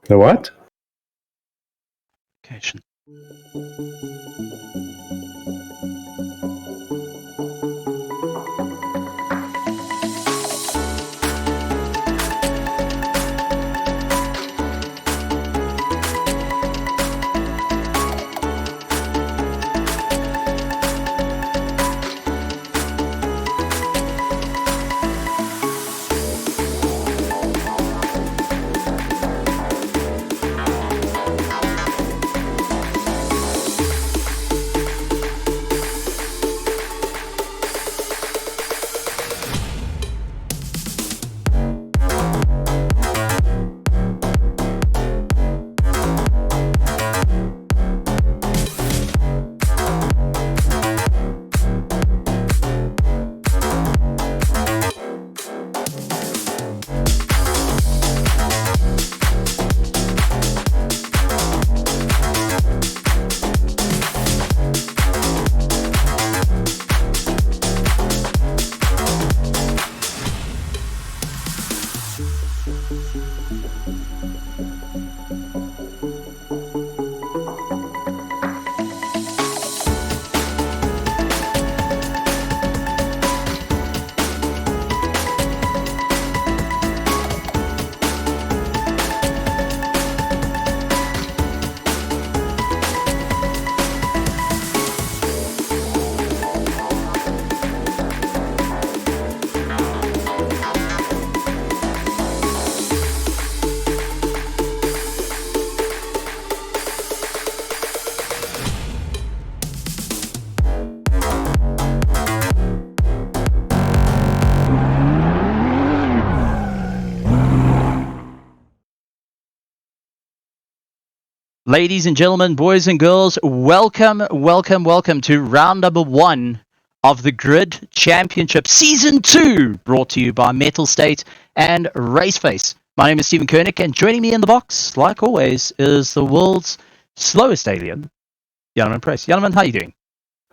The what? Location. Ladies and gentlemen, boys and girls, welcome to round number 1 of the Grid Championship Season 2, brought to you by Metal State and RaceFace. My name is Stephen Koenig, and joining me in the box, like always, is the world's slowest alien, Jan Price. Jan, how are you doing?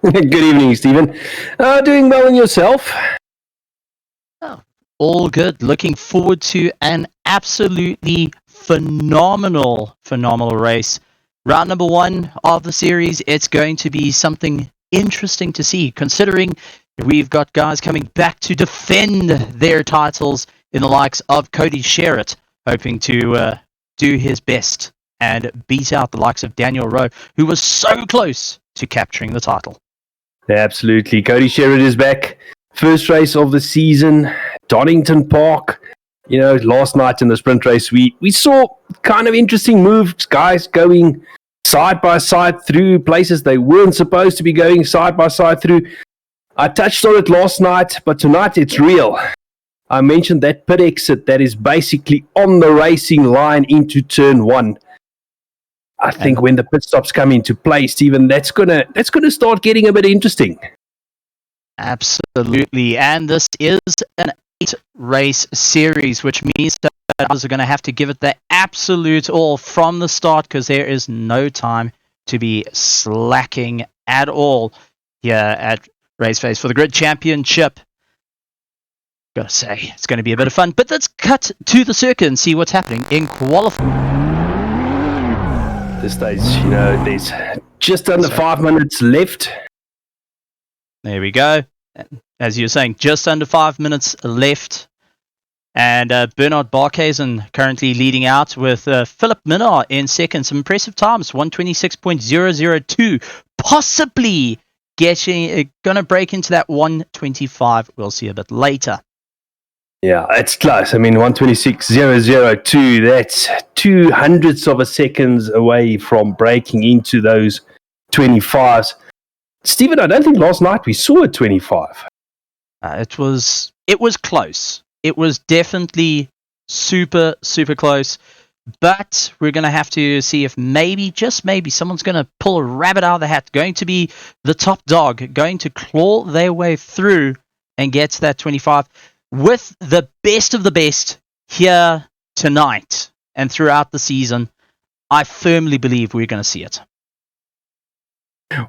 Good evening, Stephen. Doing well, and yourself? Oh, all good. Looking forward to an absolutely phenomenal race. Round number 1 of the series, it's going to be something interesting to see, considering we've got guys coming back to defend their titles in the likes of Cody Sherritt, hoping to do his best and beat out the likes of Daniel Rowe, who was so close to capturing the title. Absolutely. Cody Sherritt is back. First race of the season, Donington Park. You know, last night in the sprint race, we saw kind of interesting moves, guys going side by side through places they weren't supposed to be going side by side through. I touched on it last night, but tonight it's real. I mentioned that pit exit that is basically on the racing line into turn 1. I think when the pit stops come into play, Stephen, that's gonna start getting a bit interesting. Absolutely, and this is an 8-race series, which means that others are going to have to give it the absolute all from the start, because there is no time to be slacking at all here at RaceFace for the Grid Championship. Gotta say, it's going to be a bit of fun, but let's cut to the circuit and see what's happening in qualifying. This stage, you know, there's just under 5 minutes left. There we go. As you were saying, just under 5 minutes left. And Bernard Barkhuizen currently leading out with Philip Minnar in second. Some impressive times, 126.002. Possibly going to break into that 125. We'll see a bit later. Yeah, it's close. I mean, 126.002, that's 0.02 of a second away from breaking into those 25s. Stephen, I don't think last night we saw a 25. It was close. It was definitely super close. But we're going to have to see if maybe, just maybe, someone's going to pull a rabbit out of the hat. Going to be the top dog, going to claw their way through and get to that 25 with the best of the best here tonight and throughout the season. I firmly believe we're going to see it.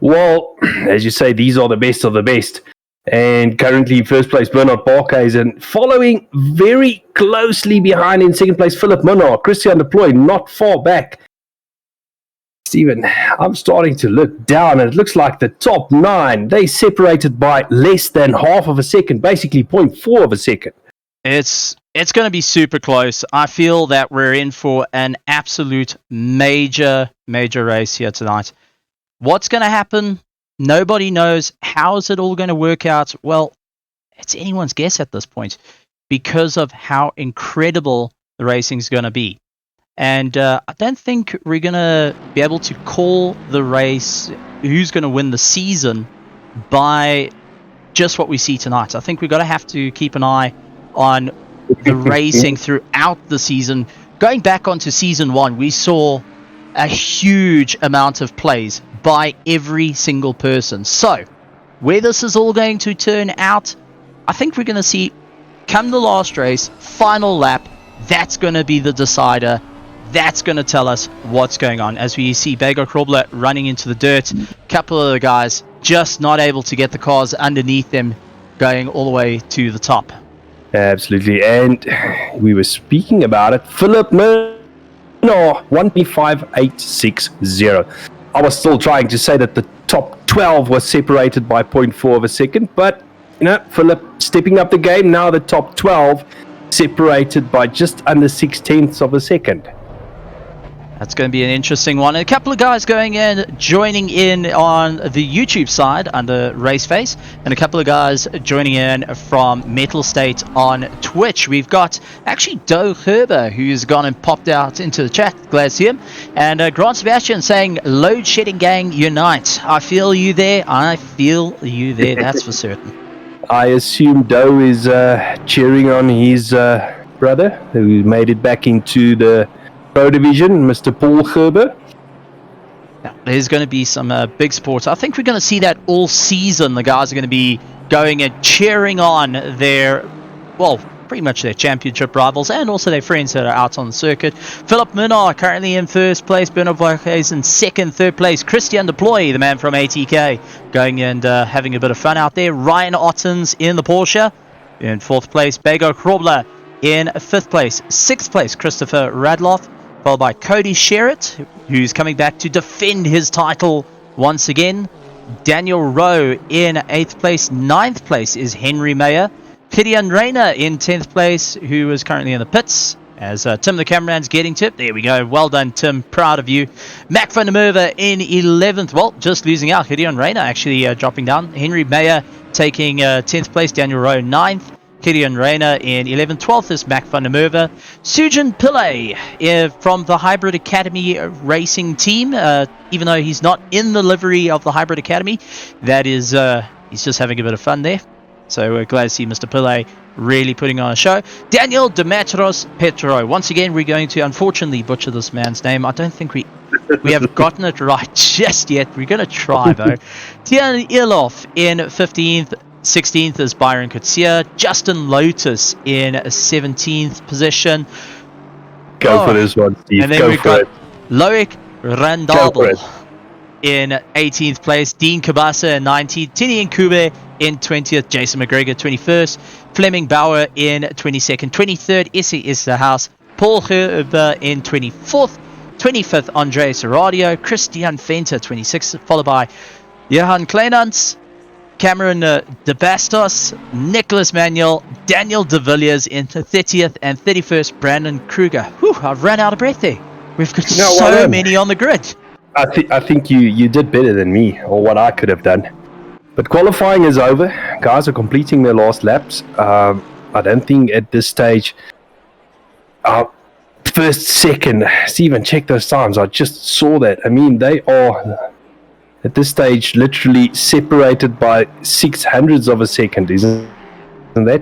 Well, as you say, these are the best of the best. And currently first place, Bernard Barkhuizen, following very closely behind in second place, Philip Minnaar. Christian de Plooy not far back. Stephen, I'm starting to look down, and it looks like the top 9, they separated by less than half of a second, basically 0.4 of a second. It's going to be super close. I feel that we're in for an absolute major race here tonight. What's going to happen? Nobody knows. How is it all going to work out? Well, it's anyone's guess at this point because of how incredible the racing is going to be. And I don't think we're going to be able to call the race, who's going to win the season, by just what we see tonight. I think we've got to have to keep an eye on the racing throughout the season. Going back onto season 1, we saw a huge amount of plays by every single person. So, where this is all going to turn out, I think we're going to see, come the last race, final lap, that's going to be the decider. That's going to tell us what's going on. As we see Bego Krobler running into the dirt, a couple of the guys just not able to get the cars underneath them, going all the way to the top. Absolutely, and we were speaking about it. Philip Minnaar, 1.5860. I was still trying to say that the top 12 was separated by 0.4 of a second, but Philip stepping up the game. Now the top 12 separated by just under 0.6 of a second. That's going to be an interesting one. And a couple of guys joining in on the YouTube side under RaceFace, and a couple of guys joining in from Metal State on Twitch. We've got actually Doe Herber, who's gone and popped out into the chat. Glad to see him. And Grant Sebastian saying, "Load shedding gang, unite." I feel you there. I feel you there. That's for certain. I assume Doe is cheering on his brother, who made it back into the Pro Division, Mr. Paul Gerber. There's going to be some big sports. I think we're going to see that all season. The guys are going to be going and cheering on their, pretty much their championship rivals and also their friends that are out on the circuit. Philip Minnaar currently in first place. Bernard Barkhuizen in second. Third place, Christian de Plooy, the man from ATK, going and having a bit of fun out there. Ryan Ottens in the Porsche. In fourth place, Bego Krobler in fifth place. Sixth place, Christopher Radloff, followed by Cody Sherritt, who's coming back to defend his title once again. Daniel Rowe in 8th place. 9th place is Henry Mayer. Gideon Rayner in 10th place, who is currently in the pits, as Tim the cameraman's getting tipped. There we go. Well done, Tim. Proud of you. Mac van der Merwe in 11th. Well, just losing out. Gideon Rayner actually dropping down. Henry Mayer taking 10th place. Daniel Rowe 9th. Gideon Rayner in 11th. 12th is Mac van der Merwe. Sujan Pillay from the Hybrid Academy racing team. Even though he's not in the livery of the Hybrid Academy, that is, he's just having a bit of fun there. So we're glad to see Mr. Pillay really putting on a show. Daniel Demetros Petro. Once again, we're going to unfortunately butcher this man's name. I don't think we have gotten it right just yet. We're going to try, though. Tian Ilof in 15th. 16th is Byron Kutsia. Justin Lotus in 17th position. Go for this one, Steve. And then we've got Loic Randabel in 18th place. Dean Kabasa in 19th. Tini Nkube in 20th. Jason McGregor 21st. Fleming Bauer in 22nd. 23rd, Issy Isterhaus. Paul Gerber in 24th. 25th, Andreas Radio. Christian Fenter 26th. Followed by Johan Kleinans, Cameron De Bastos, Nicholas Manuel, Daniel De Villiers in 30th, and 31st, Brandon Kruger. Whew, I've run out of breath there. We've got so many on the grid. I think you did better than me, or what I could have done. But qualifying is over. Guys are completing their last laps. I don't think at this stage, first, second, Steven, check those times. I just saw that. I mean, they are, at this stage, literally separated by 0.06 of a second, isn't that?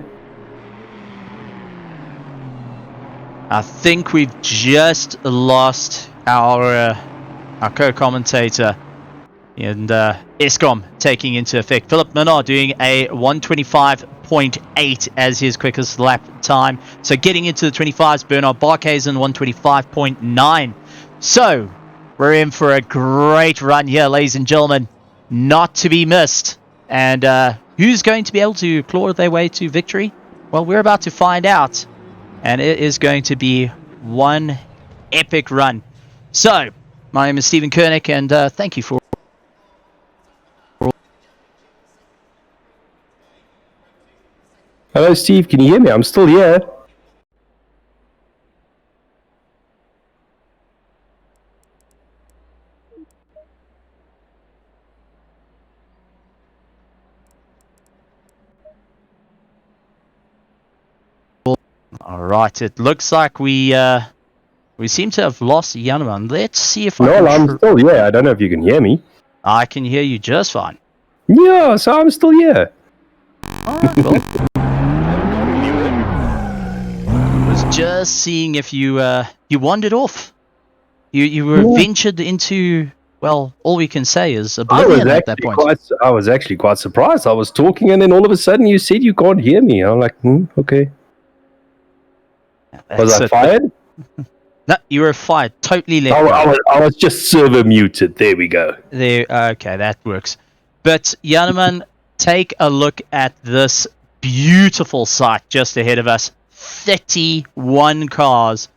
I think we've just lost our co-commentator, and ESCOM taking into effect. Philip Minnaar doing a 125.8 as his quickest lap time. So getting into the 25s, Bernard Barkhuizen 125.9. So we're in for a great run here, ladies and gentlemen. Not to be missed. And who's going to be able to claw their way to victory? Well, we're about to find out, and it is going to be one epic run. So, my name is Stephen Koenig, and thank you for... Hello, Steve. Can you hear me? I'm still here. All right, it looks like we seem to have lost Yanuman. Let's see if No, I'm still here. I don't know if you can hear me. I can hear you just fine. Yeah, so I'm still here. All right, well. Was just seeing if you wandered off. You were ventured into, well, all we can say is oblivion at that point. I was actually quite surprised. I was talking, and then all of a sudden you said you can't hear me. I'm like, okay. Was I fired? No, you were fired. Totally left. I was just server muted. There we go. Okay, that works. But Yanuman, take a look at this beautiful sight just ahead of us. 31 cars.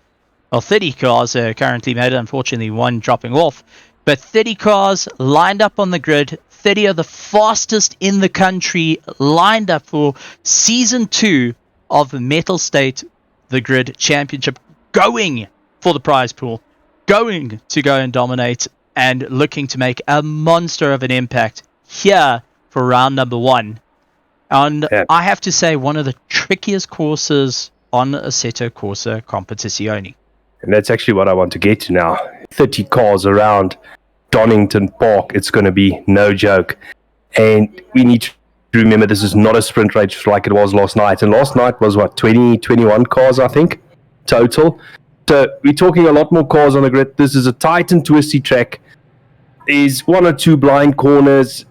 Well, 30 cars are currently made. Unfortunately, one dropping off. But 30 cars lined up on the grid. 30 of the fastest in the country lined up for Season 2 of Metal State the Grid Championship, going for the prize pool, going to go and dominate, and looking to make a monster of an impact here for round number 1. And I have to say, one of the trickiest courses on Assetto Corsa Competizione. And that's actually what I want to get to now. 30 cars around Donington Park. It's going to be no joke. And we need to remember, this is not a sprint race like it was last night. And last night was, 21 cars, I think, total. So we're talking a lot more cars on the grid. This is a tight and twisty track. There's 1 or 2 blind corners.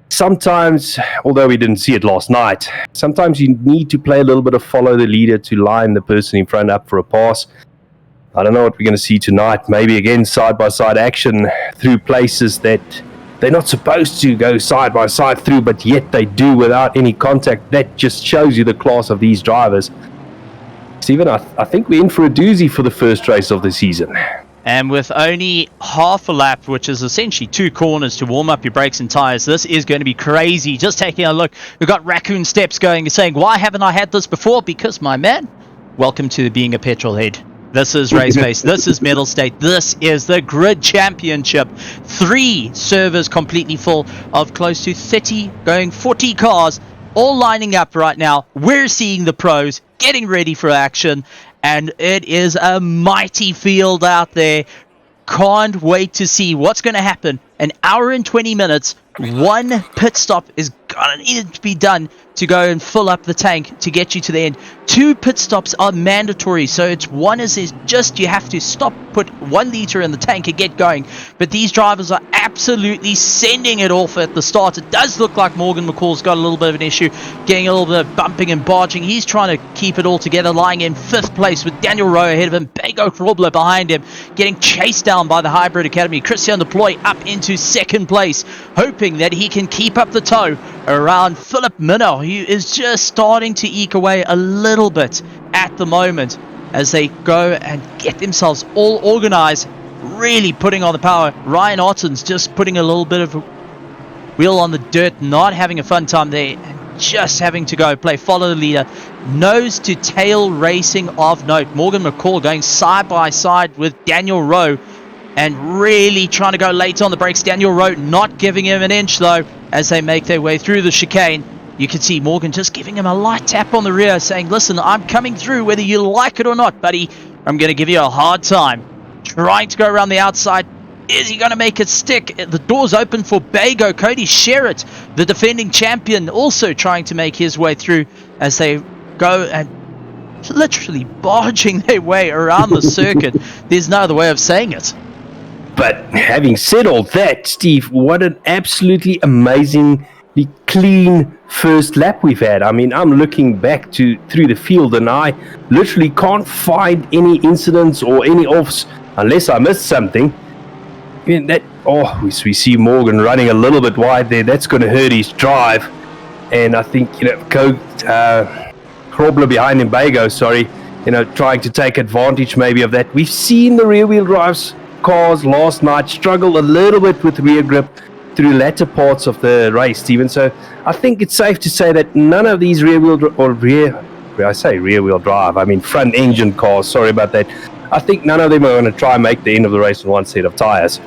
Sometimes, although we didn't see it last night, sometimes you need to play a little bit of follow the leader to line the person in front up for a pass. I don't know what we're going to see tonight. Maybe again side-by-side action through places that they're not supposed to go side-by-side through, but yet they do without any contact. That just shows you the class of these drivers. Stephen, I think we're in for a doozy for the first race of the season. And with only half a lap, which is essentially 2 corners to warm up your brakes and tires, this is going to be crazy. Just taking a look, we've got Raccoon Steps going and saying, why haven't I had this before? Because, my man, welcome to being a petrol head. This is RaceFace. This is Metal State. This is the Grid Championship. 3 servers completely full of close to 30, going 40 cars, all lining up right now. We're seeing the pros getting ready for action, and it is a mighty field out there. Can't wait to see what's going to happen. An hour and 20 minutes. 1 pit stop is going to need to be done to go and fill up the tank to get you to the end. 2 pit stops are mandatory, so it's one is just you have to stop, put 1 liter in the tank and get going. But these drivers are absolutely sending it off at the start. It does look like Morgan McCall's got a little bit of an issue, getting a little bit of bumping and barging. He's trying to keep it all together, lying in 5th place with Daniel Rowe ahead of him, Bego Krobler behind him, getting chased down by the Hybrid Academy. Christian Deploy up into 2nd place, hoping that he can keep up the tow around Philip Minnow, who is just starting to eke away a little bit at the moment as they go and get themselves all organized, really putting on the power. Ryan Otten's just putting a little bit of a wheel on the dirt, not having a fun time there, and just having to go play follow the leader. Nose to tail racing of note. Morgan McCall going side by side with Daniel Rowe and really trying to go late on the brakes. Daniel Rowe not giving him an inch though as they make their way through the chicane. You can see Morgan just giving him a light tap on the rear, saying, listen, I'm coming through whether you like it or not, buddy. I'm going to give you a hard time. Trying to go around the outside. Is he going to make it stick? The door's open for Bago. Cody Sherritt, the defending champion, also trying to make his way through as they go and literally barging their way around the circuit. There's no other way of saying it. But having said all that, Steve, what an absolutely amazingly clean first lap we've had. I mean, I'm looking back through the field and I literally can't find any incidents or any offs unless I missed something. I mean, we see Morgan running a little bit wide there. That's going to hurt his drive. And I think, Krobler behind him, Bago, trying to take advantage maybe of that. We've seen the rear-wheel drives cars last night struggle a little bit with rear grip through latter parts of the race, Stephen. So I think it's safe to say that none of these front engine cars, sorry about that, I think none of them are going to try and make the end of the race on one set of tires.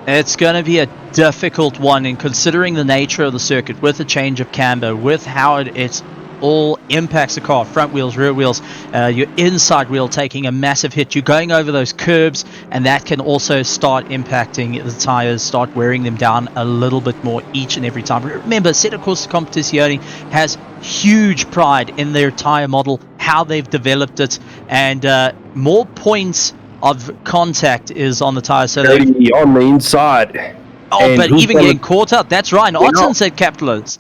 It's going to be a difficult one, in considering the nature of the circuit, with the change of camber, with how it's all impacts the car, front wheels, rear wheels, your inside wheel taking a massive hit. You're going over those curbs, and that can also start impacting the tires, start wearing them down a little bit more each and every time. Remember, Assetto Corsa Competizione has huge pride in their tire model, how they've developed it, and more points of contact is on the tire. So on the inside. Oh, but even getting caught up. That's Ryan Ottens at Capitals.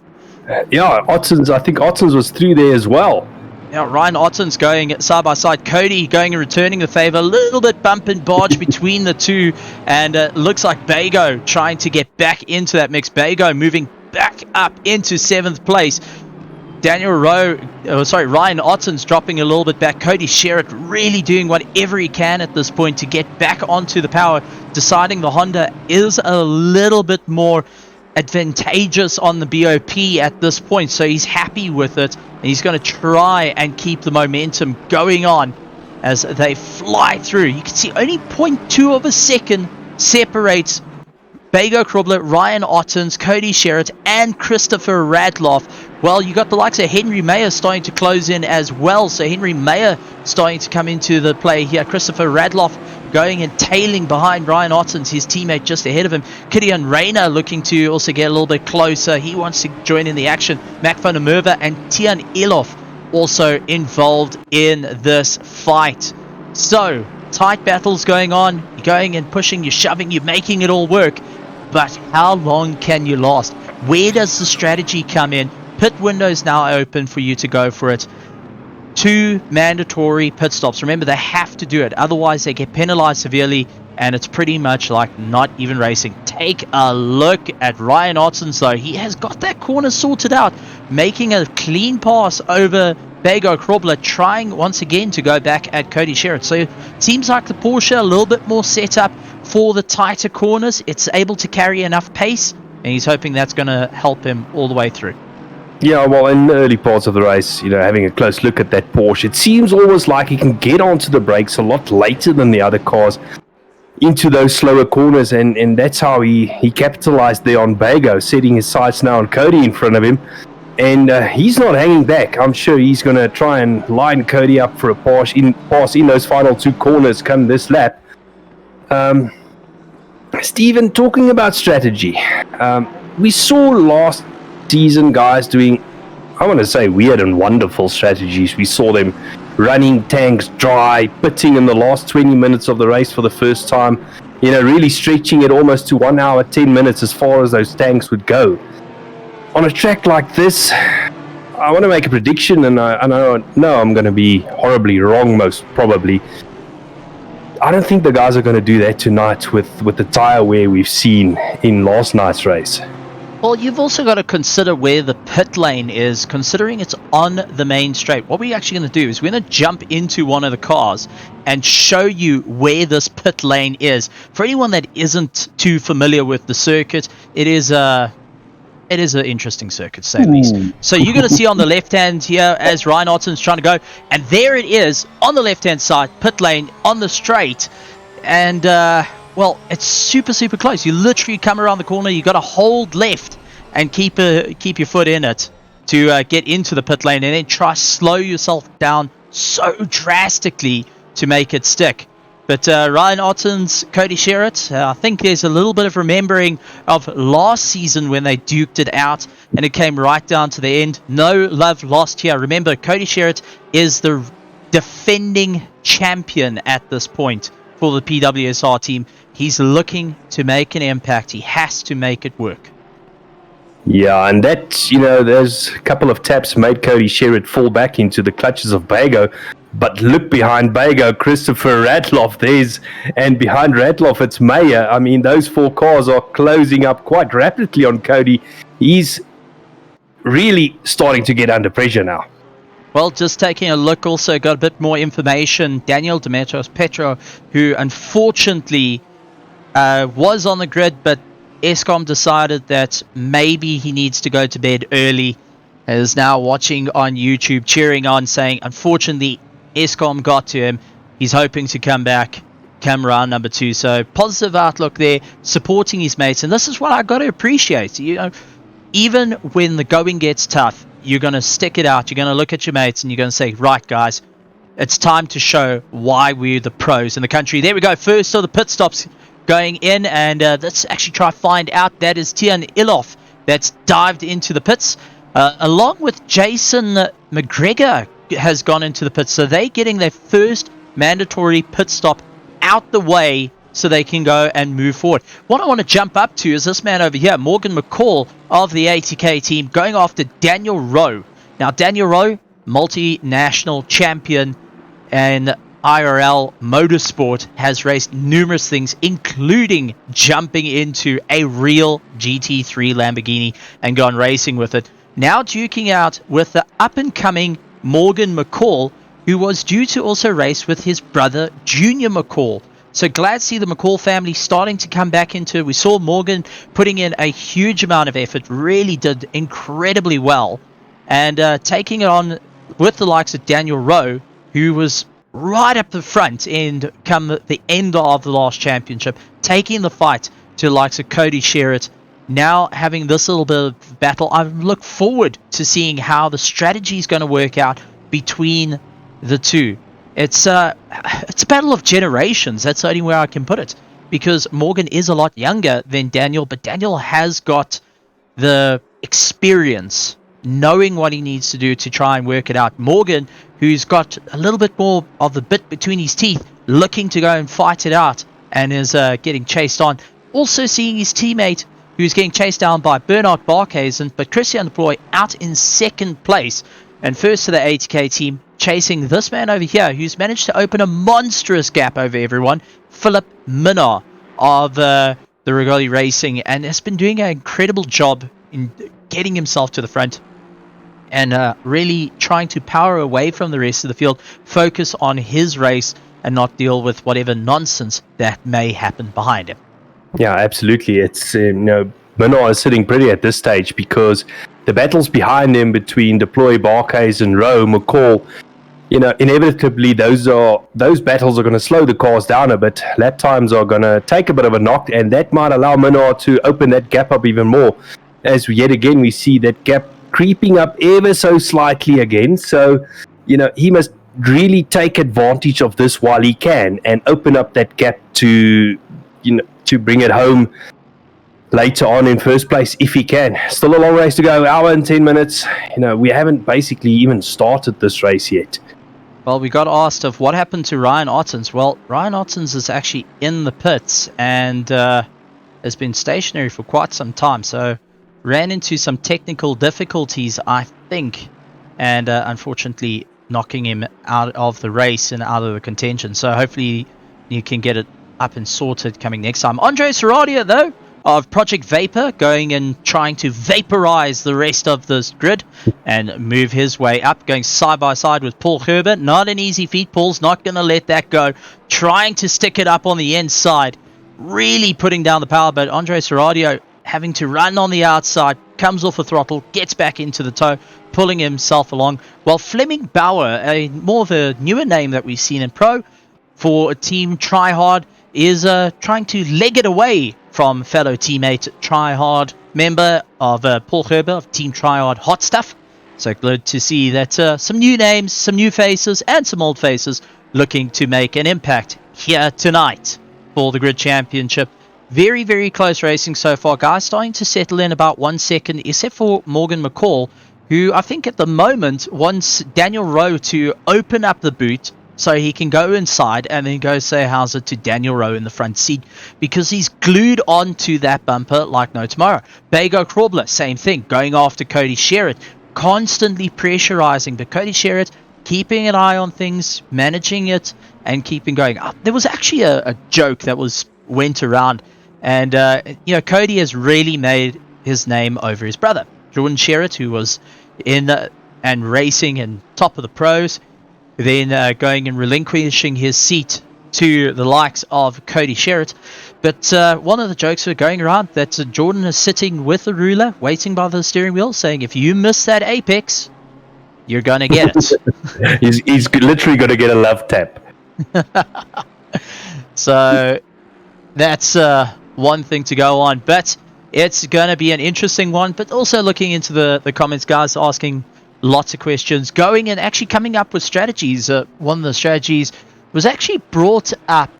Yeah, I think Ottens was through there as well. Yeah, Ryan Ottens going side by side. Cody going and returning the favor. A little bit bump and barge between the two. And looks like Bago trying to get back into that mix. Bago moving back up into 7th place. Ryan Ottens dropping a little bit back. Cody Sherritt really doing whatever he can at this point to get back onto the power, deciding the Honda is a little bit more advantageous on the BOP at this point, so he's happy with it, and he's going to try and keep the momentum going on as they fly through. You can see only 0.2 of a second separates Bago Krobler, Ryan Ottens, Cody Sherritt, and Christopher Radloff. Well, you got the likes of Henry Mayer starting to close in as well. So Henry Mayer starting to come into the play here. Christopher Radloff going and tailing behind Ryan Ottens, his teammate just ahead of him. Kilian Rayner looking to also get a little bit closer. He wants to join in the action. Mac van der Merwe and Tian Elof also involved in this fight. So, tight battles going on. You're going and pushing, you're shoving, you're making it all work. But how long can you last? Where does the strategy come in? Pit windows now open for you to go for it. 2 mandatory pit stops. Remember, they have to do it. Otherwise, they get penalized severely, and it's pretty much like not even racing. Take a look at Ryan Ottens, though. He has got that corner sorted out, making a clean pass over Bago Krobler, trying once again to go back at Cody Sherritt. So it seems like the Porsche a little bit more set up for the tighter corners. It's able to carry enough pace, and he's hoping that's going to help him all the way through. Yeah, well, in the early parts of the race, having a close look at that Porsche, it seems almost like he can get onto the brakes a lot later than the other cars into those slower corners, and that's how he capitalized there on Bago, setting his sights now on Cody in front of him, and he's not hanging back. I'm sure he's going to try and line Cody up for a pass in those final 2 corners come this lap. Stephen, talking about strategy, we saw last season guys doing, I want to say, weird and wonderful strategies. We saw them running tanks dry, pitting in the last 20 minutes of the race for the first time, really stretching it almost to 1 hour, 10 minutes as far as those tanks would go. On a track like this, I want to make a prediction, and I know I'm going to be horribly wrong, most probably. I don't think the guys are going to do that tonight with the tire wear we've seen in last night's race. Well, you've also got to consider where the pit lane is, considering it's on the main straight. What we're actually going to do is we're going to jump into one of the cars and show you where this pit lane is. For anyone that isn't too familiar with the circuit, it is an interesting circuit, to say the least. So you're going to see on the left hand here as Ryan Otten's trying to go, and there it is on the left hand side, pit lane on the straight, and well, it's super close. You literally come around the corner, you got to hold left and keep your foot in it to get into the pit lane, and then try slow yourself down so drastically to make it stick. But Ryan Ottens, Cody Sherritt, I think there's a little bit of remembering of last season when they duked it out and it came right down to the end. No love lost here. Remember, Cody Sherritt is the defending champion at this point for the PWSR team. He's looking to make an impact. He has to make it work. Yeah, and that, there's a couple of taps made Cody Sherritt fall back into the clutches of Bago. But look behind Bago, Christopher Radloff and behind Radloff it's Mayer. I mean, those 4 cars are closing up quite rapidly on Cody. He's really starting to get under pressure now. Well, just taking a look, also got a bit more information. Daniel Demetrios Petro, who unfortunately was on the grid, but Eskom decided that maybe he needs to go to bed early, is now watching on YouTube, cheering on, saying, unfortunately, Eskom got to him. He's hoping to come back come round number 2. So positive outlook there, supporting his mates. And this is what I got to appreciate. You know, even when the going gets tough, you're going to stick it out. You're going to look at your mates and you're going to say, right, guys, it's time to show why we're the pros in the country. There we go. First of the pit stops going in. And let's actually try to find out. That is Tian Ilof that's dived into the pits. Along with Jason McGregor has gone into the pits. So they're getting their first mandatory pit stop out the way so they can go and move forward. What I want to jump up to is this man over here, Morgan McCall of the ATK team, going after Daniel Rowe. Now, Daniel Rowe, multinational champion and IRL motorsport, has raced numerous things, including jumping into a real GT3 Lamborghini and gone racing with it. Now duking out with the up-and-coming Morgan McCall, who was due to also race with his brother, Junior McCall. So glad to see the McCall family starting to come back into it. We saw Morgan putting in a huge amount of effort, really did incredibly well, and taking it on with the likes of Daniel Rowe, who was right up the front and come the end of the last championship, taking the fight to the likes of Cody Sherritt. Now having this little bit of battle, I look forward to seeing how the strategy is going to work out between the two. It's a battle of generations. That's the only way I can put it, because Morgan is a lot younger than Daniel, but Daniel has got the experience, knowing what he needs to do to try and work it out. Morgan, who's got a little bit more of the bit between his teeth, looking to go and fight it out, and is getting chased on. Also seeing his teammate, who's getting chased down by Bernard Barkhuizen, but Christian de Ploy out in second place. And first to the ATK team, chasing this man over here, who's managed to open a monstrous gap over everyone, Philip Minnar of the Regoli Racing, and has been doing an incredible job in getting himself to the front and really trying to power away from the rest of the field, focus on his race and not deal with whatever nonsense that may happen behind him. Yeah, absolutely. It's, Minnar is sitting pretty at this stage because the battles behind him between Deploy, Barkhuizen, Rowe, McCall, inevitably those battles are going to slow the cars down a bit. Lap times are going to take a bit of a knock, and that might allow Minnar to open that gap up even more. As yet again, we see that gap creeping up ever so slightly again. So, he must really take advantage of this while he can and open up that gap to bring it home later on in first place if he can. Still a long race to go, hour and 10 minutes. We haven't basically even started this race yet. Well, we got asked of what happened to Ryan Ottens. Well, Ryan Ottens is actually in the pits and has been stationary for quite some time. So ran into some technical difficulties, I think, and unfortunately knocking him out of the race and out of the contention. So hopefully you can get it up and sorted coming next time. Andre Saradia, though, of Project Vapor, going and trying to vaporize the rest of this grid and move his way up, going side by side with Paul Herbert. Not an easy feat. Paul's not going to let that go. Trying to stick it up on the inside, really putting down the power, but Andre Saradio having to run on the outside, comes off the throttle, gets back into the toe, pulling himself along. While Fleming Bauer, a more of a newer name that we've seen in Pro for Team Tryhard, is trying to leg it away from fellow teammate Tryhard member of Paul Herbert of Team Tryhard Hot Stuff. So glad to see that some new names, some new faces, and some old faces looking to make an impact here tonight for the Grid Championship. Very, very close racing so far, guys. Starting to settle in about 1 second, except for Morgan McCall, who I think at the moment wants Daniel Rowe to open up the boot so he can go inside and then go say how's it to Daniel Rowe in the front seat, because he's glued onto that bumper like no tomorrow. Bago Krobler, same thing, going after Cody Sherritt, constantly pressurizing, but Cody Sherritt keeping an eye on things, managing it, and keeping going. There was actually a joke that went around, and Cody has really made his name over his brother. Jordan Sherritt, who was in and racing and top of the pros, then going and relinquishing his seat to the likes of Cody Sherritt. But one of the jokes were going around that Jordan is sitting with the ruler, waiting by the steering wheel, saying, if you miss that apex, you're going to get it. he's literally going to get a love tap. So that's one thing to go on. But it's going to be an interesting one. But also looking into the comments, guys, asking lots of questions, going and actually coming up with strategies. One of the strategies was actually brought up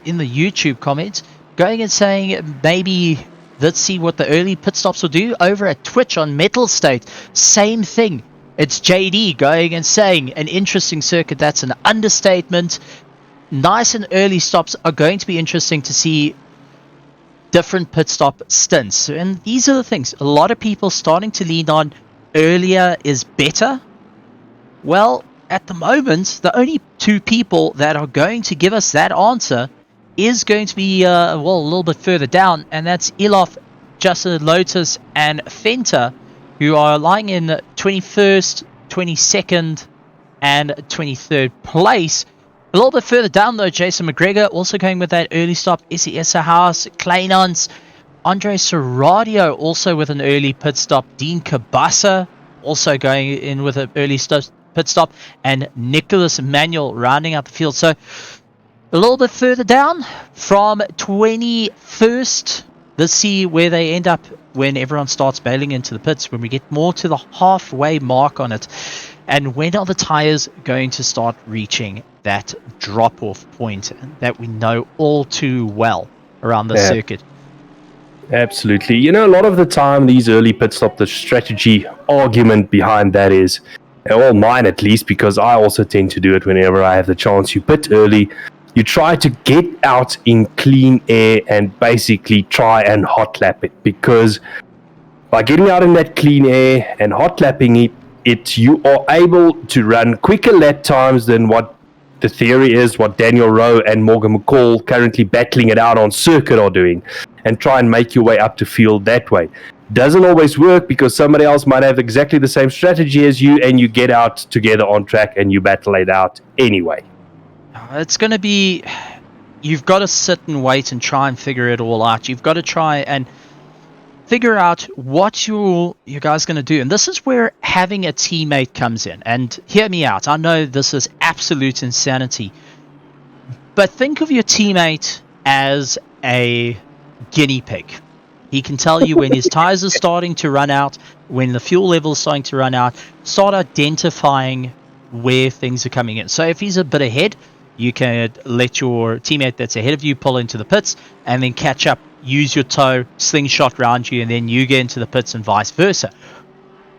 in the YouTube comments, going and saying maybe let's see what the early pit stops will do. Over at Twitch on Metal State, same thing. It's JD going and saying an interesting circuit. That's an understatement. Nice and early stops are going to be interesting to see different pit stop stints. And these are the things a lot of people starting to lean on. Earlier is better. Well, at the moment, the only two people that are going to give us that answer is going to be, a little bit further down, and that's Elof, Justin Lotus, and Fenta, who are lying in 21st, 22nd, and 23rd place. A little bit further down, though, Jason McGregor also going with that early stop. SES House, Kleinans, Andre Serradio also with an early pit stop. Dean Cabasa also going in with an early pit stop. And Nicholas Manuel rounding out the field. So a little bit further down from 21st. Let's see where they end up when everyone starts bailing into the pits. When we get more to the halfway mark on it. And when are the tires going to start reaching that drop-off point that we know all too well around the circuit? Absolutely. You know, a lot of the time, these early pit stop, the strategy argument behind that is, well, mine at least, because I also tend to do it whenever I have the chance. You pit early, you try to get out in clean air and basically try and hot lap it, because by getting out in that clean air and hot lapping it, you are able to run quicker lap times than what the theory is, what Daniel Rowe and Morgan McCall currently battling it out on circuit are doing, and try and make your way up to field that way. Doesn't always work because somebody else might have exactly the same strategy as you, and you get out together on track and you battle it out anyway. It's going to be, you've got to sit and wait and try and figure it all out. You've got to try and figure out what you guys going to do. And this is where having a teammate comes in. And hear me out. I know this is absolute insanity. But think of your teammate as a guinea pig. He can tell you when his tires are starting to run out, when the fuel level is starting to run out, start identifying where things are coming in. So if he's a bit ahead, you can let your teammate that's ahead of you pull into the pits and then catch up, use your toe, slingshot round you, and then you get into the pits and vice versa.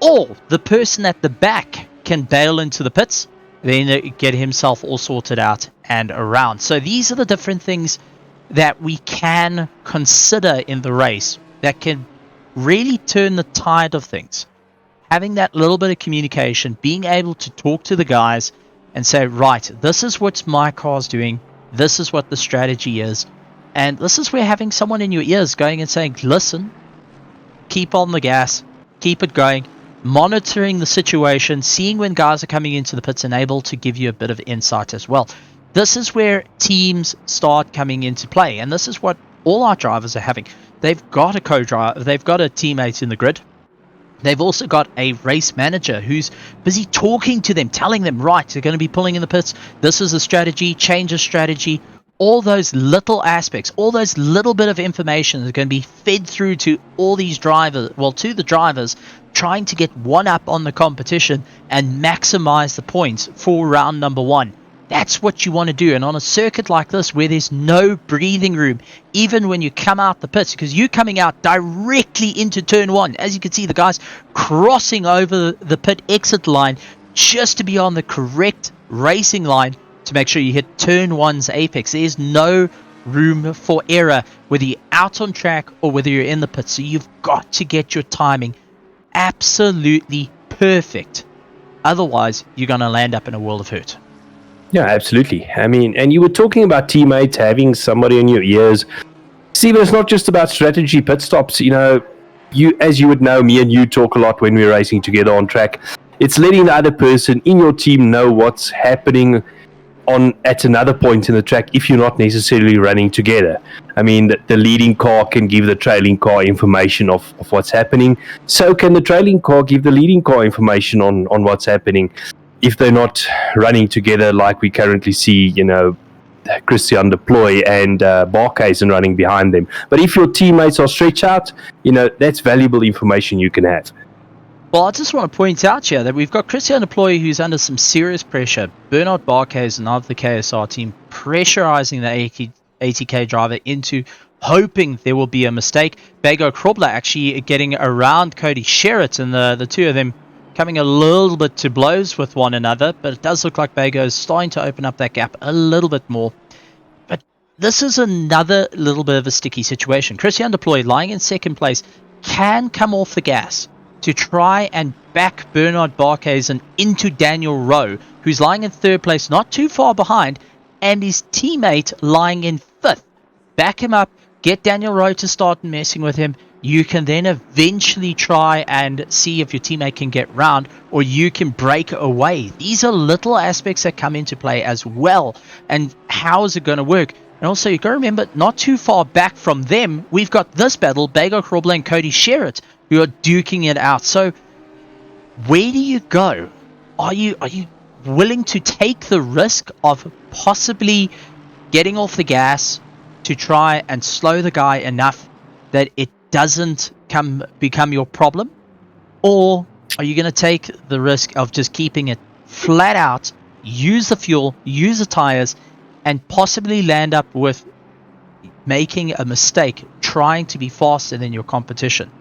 Or the person at the back can bail into the pits, then get himself all sorted out and around. So these are the different things that we can consider in the race that can really turn the tide of things. Having that little bit of communication, being able to talk to the guys and say, right, this is what my car's doing, this is what the strategy is, and this is where having someone in your ears going and saying, listen, keep on the gas, keep it going, monitoring the situation, seeing when guys are coming into the pits and able to give you a bit of insight as well. This is where teams start coming into play, and this is what all our drivers are having. They've got a co-driver, they've got a teammate in the grid. They've also got a race manager who's busy talking to them, telling them, right, they're going to be pulling in the pits. This is a strategy, change of strategy. All those little aspects, all those little bit of information is going to be fed through to all these drivers, to the drivers, trying to get one up on the competition and maximize the points for round number one. That's what you want to do. And on a circuit like this where there's no breathing room, even when you come out the pits, because you're coming out directly into turn one. As you can see, the guys crossing over the pit exit line just to be on the correct racing line to make sure you hit turn one's apex. There's no room for error, whether you're out on track or whether you're in the pits. So you've got to get your timing absolutely perfect. Otherwise, you're going to land up in a world of hurt. Yeah, absolutely. I mean, and you were talking about teammates, having somebody in your ears. Steven, it's not just about strategy pit stops. You know, as you would know, me and you talk a lot when we're racing together on track. It's letting the other person in your team know what's happening at another point in the track if you're not necessarily running together. I mean, the leading car can give the trailing car information of what's happening. So can the trailing car give the leading car information on what's happening if they're not running together like we currently see, Christian Deploy and Barkhuizen running behind them. But if your teammates are stretched out, that's valuable information you can have. Well, I just want to point out here that we've got Christian Deploy who's under some serious pressure. Bernard Barkhuizen of the KSR team pressurizing the ATK driver into hoping there will be a mistake. Bago Krobler actually getting around Cody Sherritt, and the two of them coming a little bit to blows with one another, but it does look like Bago is starting to open up that gap a little bit more. But this is another little bit of a sticky situation. Christian Deploy, lying in second place, can come off the gas to try and back Bernard Barkhuizen into Daniel Rowe, who's lying in third place, not too far behind, and his teammate lying in fifth. Back him up, get Daniel Rowe to start messing with him. You can then eventually try and see if your teammate can get round, or you can break away. These are little aspects that come into play as well. And how is it going to work? And also, you've got to remember, not too far back from them, we've got this battle, Bago Krobler and Cody Sherritt, who are duking it out. So, where do you go? Are you willing to take the risk of possibly getting off the gas to try and slow the guy enough that it doesn't become your problem? Or are you going to take the risk of just keeping it flat out, use the fuel, use the tires, and possibly land up with making a mistake trying to be faster than your competition?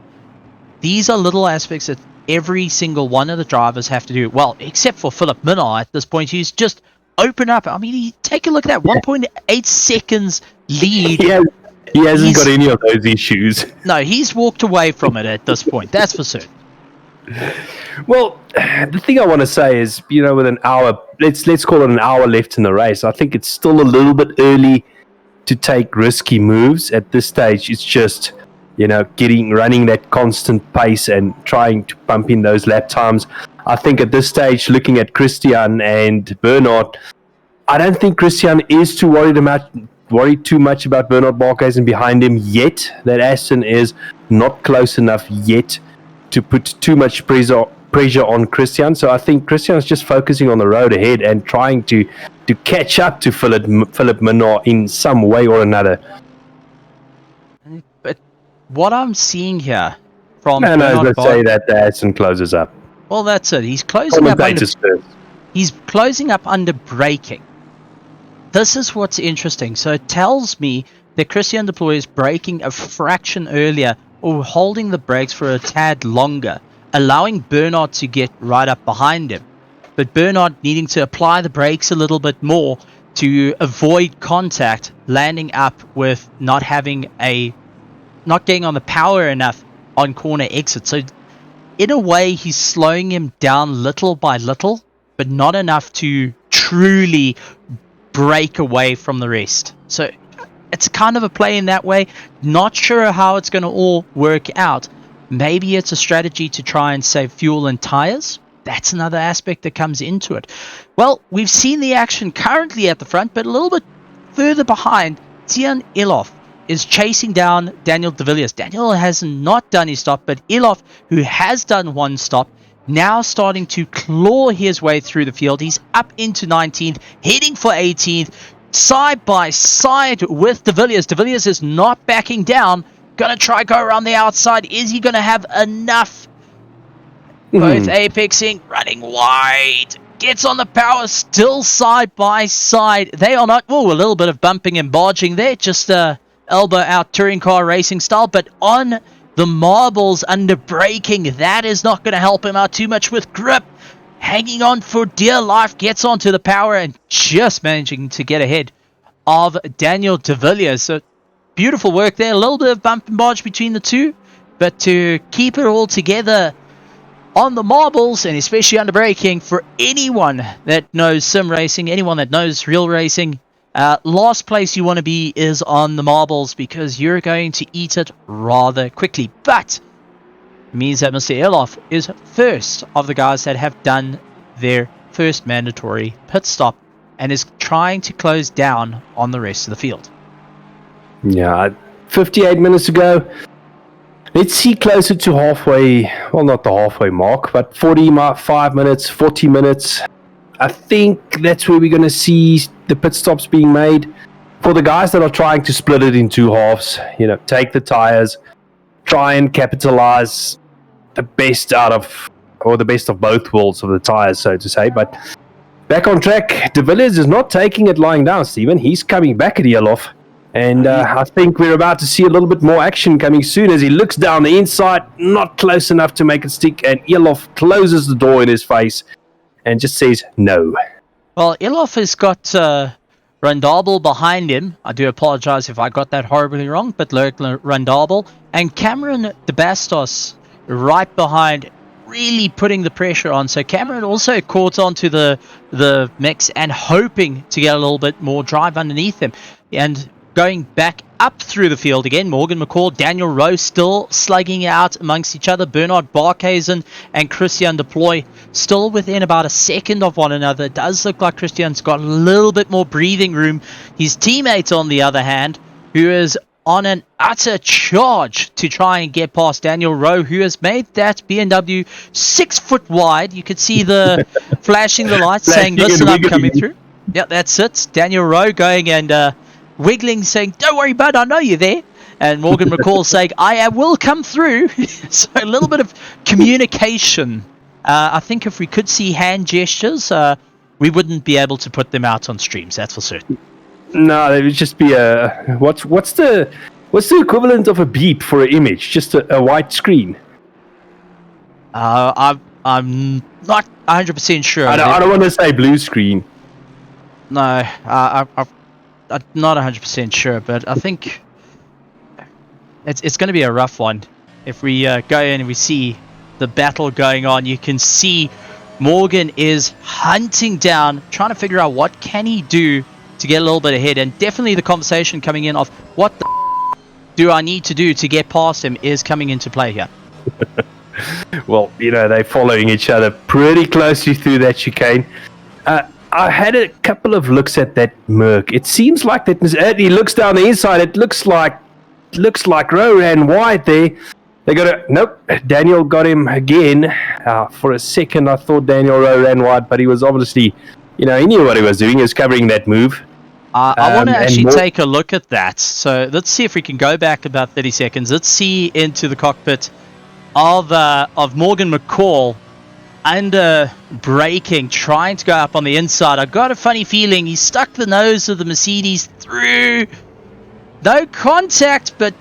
These are little aspects that every single one of the drivers have to do. Well, except for Philip Minnaar at this point, he's just open up. I mean, take a look at that 1.8 seconds lead. Yeah. He hasn't got any of those issues. No, he's walked away from it at this point. That's for certain. Well, the thing I want to say is, with an hour, let's call it an hour left in the race, I think it's still a little bit early to take risky moves at this stage. It's just, running that constant pace and trying to pump in those lap times. I think at this stage, looking at Christian and Bernard, I don't think Christian is too worried too much about Bernard Barkhuizen behind him yet. That Aston is not close enough yet to put too much pressure on Christian. So I think Christian is just focusing on the road ahead and trying to catch up to Philip Minnaar in some way or another. But what I'm seeing here from let's say that the Aston closes up. Well, that's it. He's closing up under braking. This is what's interesting. So it tells me that Christian Deploy is braking a fraction earlier or holding the brakes for a tad longer, allowing Bernard to get right up behind him. But Bernard needing to apply the brakes a little bit more to avoid contact, landing up with not getting on the power enough on corner exit. So in a way, he's slowing him down little by little, but not enough to truly break away from the rest. So it's kind of a play in that way. Not sure how it's going to all work out. Maybe it's a strategy to try and save fuel and tires. That's another aspect that comes into it. Well, we've seen the action currently at the front, but a little bit further behind, Tian Elof is chasing down Daniel de Villiers. Daniel has not done his stop, but Elof, who has done one stop, now starting to claw his way through the field. He's up into 19th, heading for 18th, side by side with de Villiers. De Villiers is not backing down. Gonna try go around the outside. Is he gonna have enough? Both apexing, running wide. Gets on the power, still side by side. They are not... Oh, a little bit of bumping and barging there. Just elbow out touring car racing style. But on the marbles under braking, that is not going to help him out too much with grip. Hanging on for dear life, gets onto the power and just managing to get ahead of Daniel de Villiers. So beautiful work there. A little bit of bump and barge between the two, but to keep it all together on the marbles, and especially under braking, for anyone that knows sim racing, anyone that knows real racing, last place you want to be is on the marbles, because you're going to eat it rather quickly. But It means that Mr. Elof is first of the guys that have done their first mandatory pit stop and is trying to close down on the rest of the field. Yeah, 58 minutes to go. Let's see closer to halfway, well, not the halfway mark, but 45 minutes, 40 minutes. I think that's where we're going to see the pit stops being made. For the guys that are trying to split it in two halves, take the tires, try and capitalize the best the best of both worlds of the tires, so to say. But back on track, De Villiers is not taking it lying down, Stephen. He's coming back at Elof. And I think we're about to see a little bit more action coming soon as he looks down the inside, not close enough to make it stick, and Elof closes the door in his face and just says no. Well, Elof has got Rundabel behind him. I do apologize if I got that horribly wrong, but Rundabel and Cameron De Bastos right behind, really putting the pressure on. So Cameron also caught onto the mix and hoping to get a little bit more drive underneath him. And going back up through the field again, Morgan McCall, Daniel Rowe still slugging out amongst each other. Bernard Barkhuizen and Christian Deploy still within about a second of one another. It does look like Christian's got a little bit more breathing room. His teammate, on the other hand, who is on an utter charge to try and get past Daniel Rowe, who has made that BMW 6 foot wide. You could see the flashing the lights saying, listen, I'm coming through. Yeah, that's it. Daniel Rowe going and wiggling, saying, don't worry, bud, I know you're there. And Morgan McCall saying, I will come through. So a little bit of communication. I think if we could see hand gestures, we wouldn't be able to put them out on streams, that's for certain. No, it would just be a... What's the equivalent of a beep for an image? Just a white screen? I'm not 100% sure. I don't want to say blue screen. No, I'm not 100% sure, but I think it's going to be a rough one. If we go in and we see the battle going on, you can see Morgan is hunting down, trying to figure out what can he do to get a little bit ahead, and definitely the conversation coming in of what the do I need to do to get past him is coming into play here. Well, they're following each other pretty closely through that chicane. I had a couple of looks at that Merc. It seems like that he looks down the inside. It looks like Rowe ran wide there. They got nope. Daniel got him again. For a second, I thought Daniel Rowe ran wide, but he was obviously, he knew what he was doing. He was covering that move. I want to actually take a look at that. So let's see if we can go back about 30 seconds. Let's see into the cockpit of Morgan McCall under braking, trying to go up on the inside. I got a funny feeling he stuck the nose of the Mercedes through. No contact, but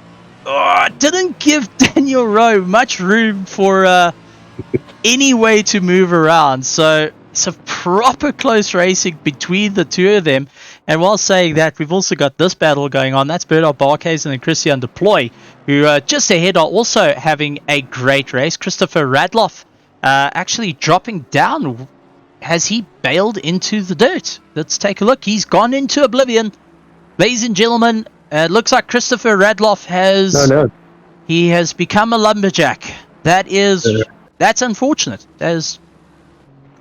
didn't give Daniel Rowe much room for any way to move around. So it's a proper close racing between the two of them. And while saying that, we've also got this battle going on. That's Bernard Barkhuizen and Christian Deploy, who just ahead are also having a great race. Christopher Radloff actually dropping down. Has he bailed into the dirt? Let's take a look. He's gone into oblivion. Ladies and gentlemen, it looks like Christopher Radloff he has become a lumberjack. That's unfortunate. That is,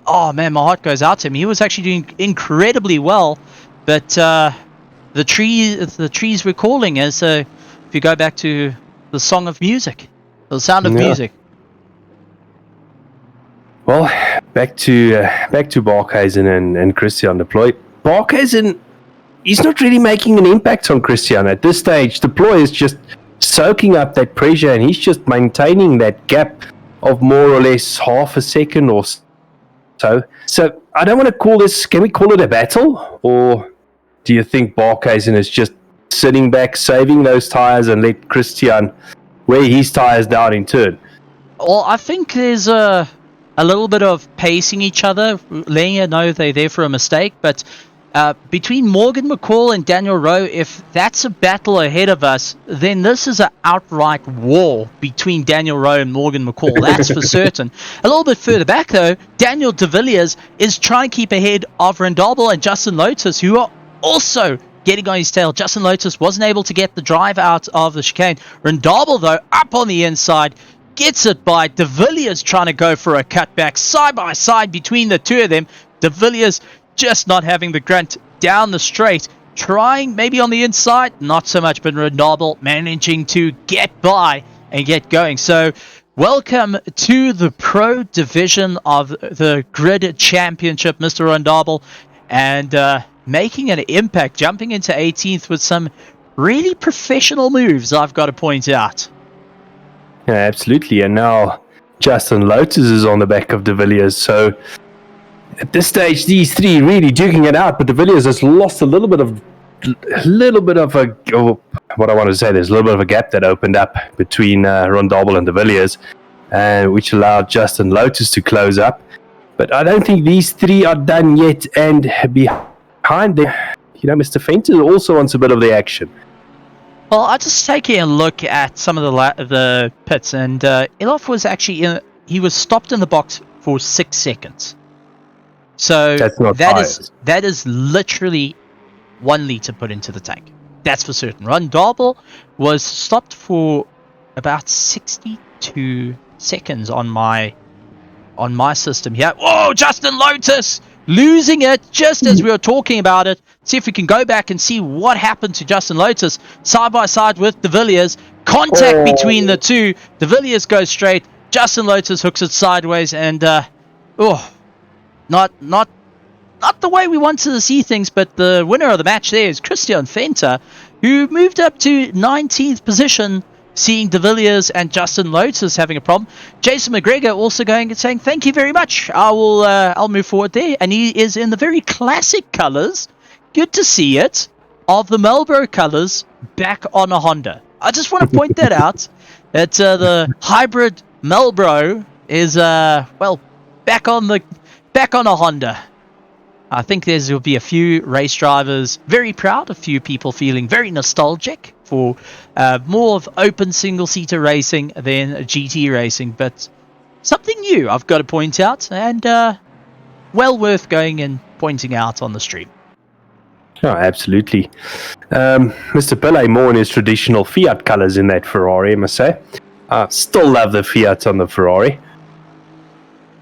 oh man, my heart goes out to him. He was actually doing incredibly well, but the trees were calling, as if you go back to the song of music, the sound of music. Well, back to Barkhuizen and Christian Deploy. Barkhuizen, he's not really making an impact on Christian at this stage. Deploy is just soaking up that pressure, and he's just maintaining that gap of more or less half a second or so. So I don't want to call this. Can we call it a battle, or do you think Barkhuizen is just sitting back, saving those tires, and let Christian wear his tires down in turn? Well, I think there's a little bit of pacing each other, letting you know they're there for a mistake. But between Morgan McCall and Daniel Rowe, if that's a battle ahead of us, then this is an outright war between Daniel Rowe and Morgan McCall. That's for certain. A little bit further back, though, Daniel De Villiers is trying to keep ahead of Rundabel and Justin Lotus, who are also getting on his tail. Justin Lotus wasn't able to get the drive out of the chicane. Rundabel, though, up on the inside, gets it by De Villiers trying to go for a cutback side by side between the two of them. De Villiers just not having the grunt down the straight, trying maybe on the inside, not so much, but Rendable managing to get by and get going. So welcome to the pro division of the Grid Championship, Mr. Rendable, and making an impact, jumping into 18th with some really professional moves, I've got to point out. Yeah, absolutely. And now Justin Lotus is on the back of De Villiers. So at this stage, these three really duking it out. But De Villiers has lost a little bit of what I want to say. There's a little bit of a gap that opened up between Rendable and De Villiers, which allowed Justin Lotus to close up. But I don't think these three are done yet. And behind them, Mr. Fenter also wants a bit of the action. Well, I just taking a look at some of the pits, and Elof was actually he was stopped in the box for 6 seconds. So that is literally 1 liter put into the tank. That's for certain. Rendable was stopped for about 62 seconds on my system here. Whoa, Justin Lotus losing it just as we were talking about it. See if we can go back and see what happened to Justin Lotus side by side with De Villiers. Contact between the two. De Villiers goes straight. Justin Lotus hooks it sideways, and not the way we wanted to see things. But the winner of the match there is Christian Fenter, who moved up to 19th position, seeing De Villiers and Justin Lotus having a problem. Jason McGregor also going and saying, thank you very much. I'll move forward there. And he is in the very classic colours. Good to see it. Of the Marlboro colours back on a Honda. I just want to point that out. That the hybrid Marlboro is back on a Honda. I think will be a few race drivers very proud, a few people feeling very nostalgic for more of open single-seater racing than GT racing, but something new I've got to point out, and well worth going and pointing out on the stream. Oh, absolutely. Mr. Pillay more in his traditional Fiat colours in that Ferrari, I must say. Still love the Fiat on the Ferrari.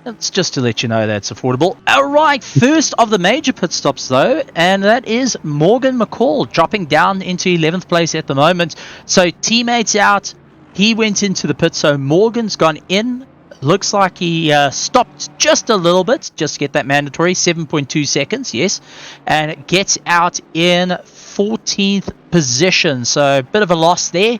That's just to let you know that's affordable. Alright, first of the major pit stops though, and that is Morgan McCall dropping down into 11th place at the moment. So teammates out, he went into the pit, so Morgan's gone in. Looks like he stopped just a little bit, just to get that mandatory, 7.2 seconds, yes. And gets out in 14th position, so a bit of a loss there,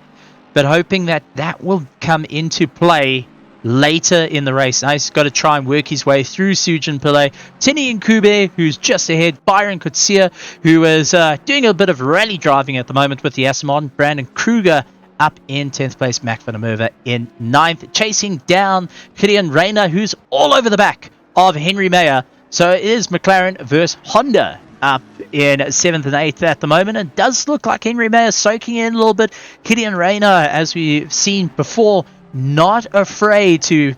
but hoping that will come into play later in the race. Now he's got to try and work his way through Sujin Pillay, Tini Nkube, who's just ahead, Byron Kutsia, who is doing a bit of rally driving at the moment with the Asmon, Brandon Kruger up in 10th place, Mac van der Merwe in 9th, chasing down Gideon Reyna, who's all over the back of Henry Mayer. So it is McLaren versus Honda up in 7th and 8th at the moment, and does look like Henry Mayer soaking in a little bit. Gideon Reyna, as we've seen before, not afraid to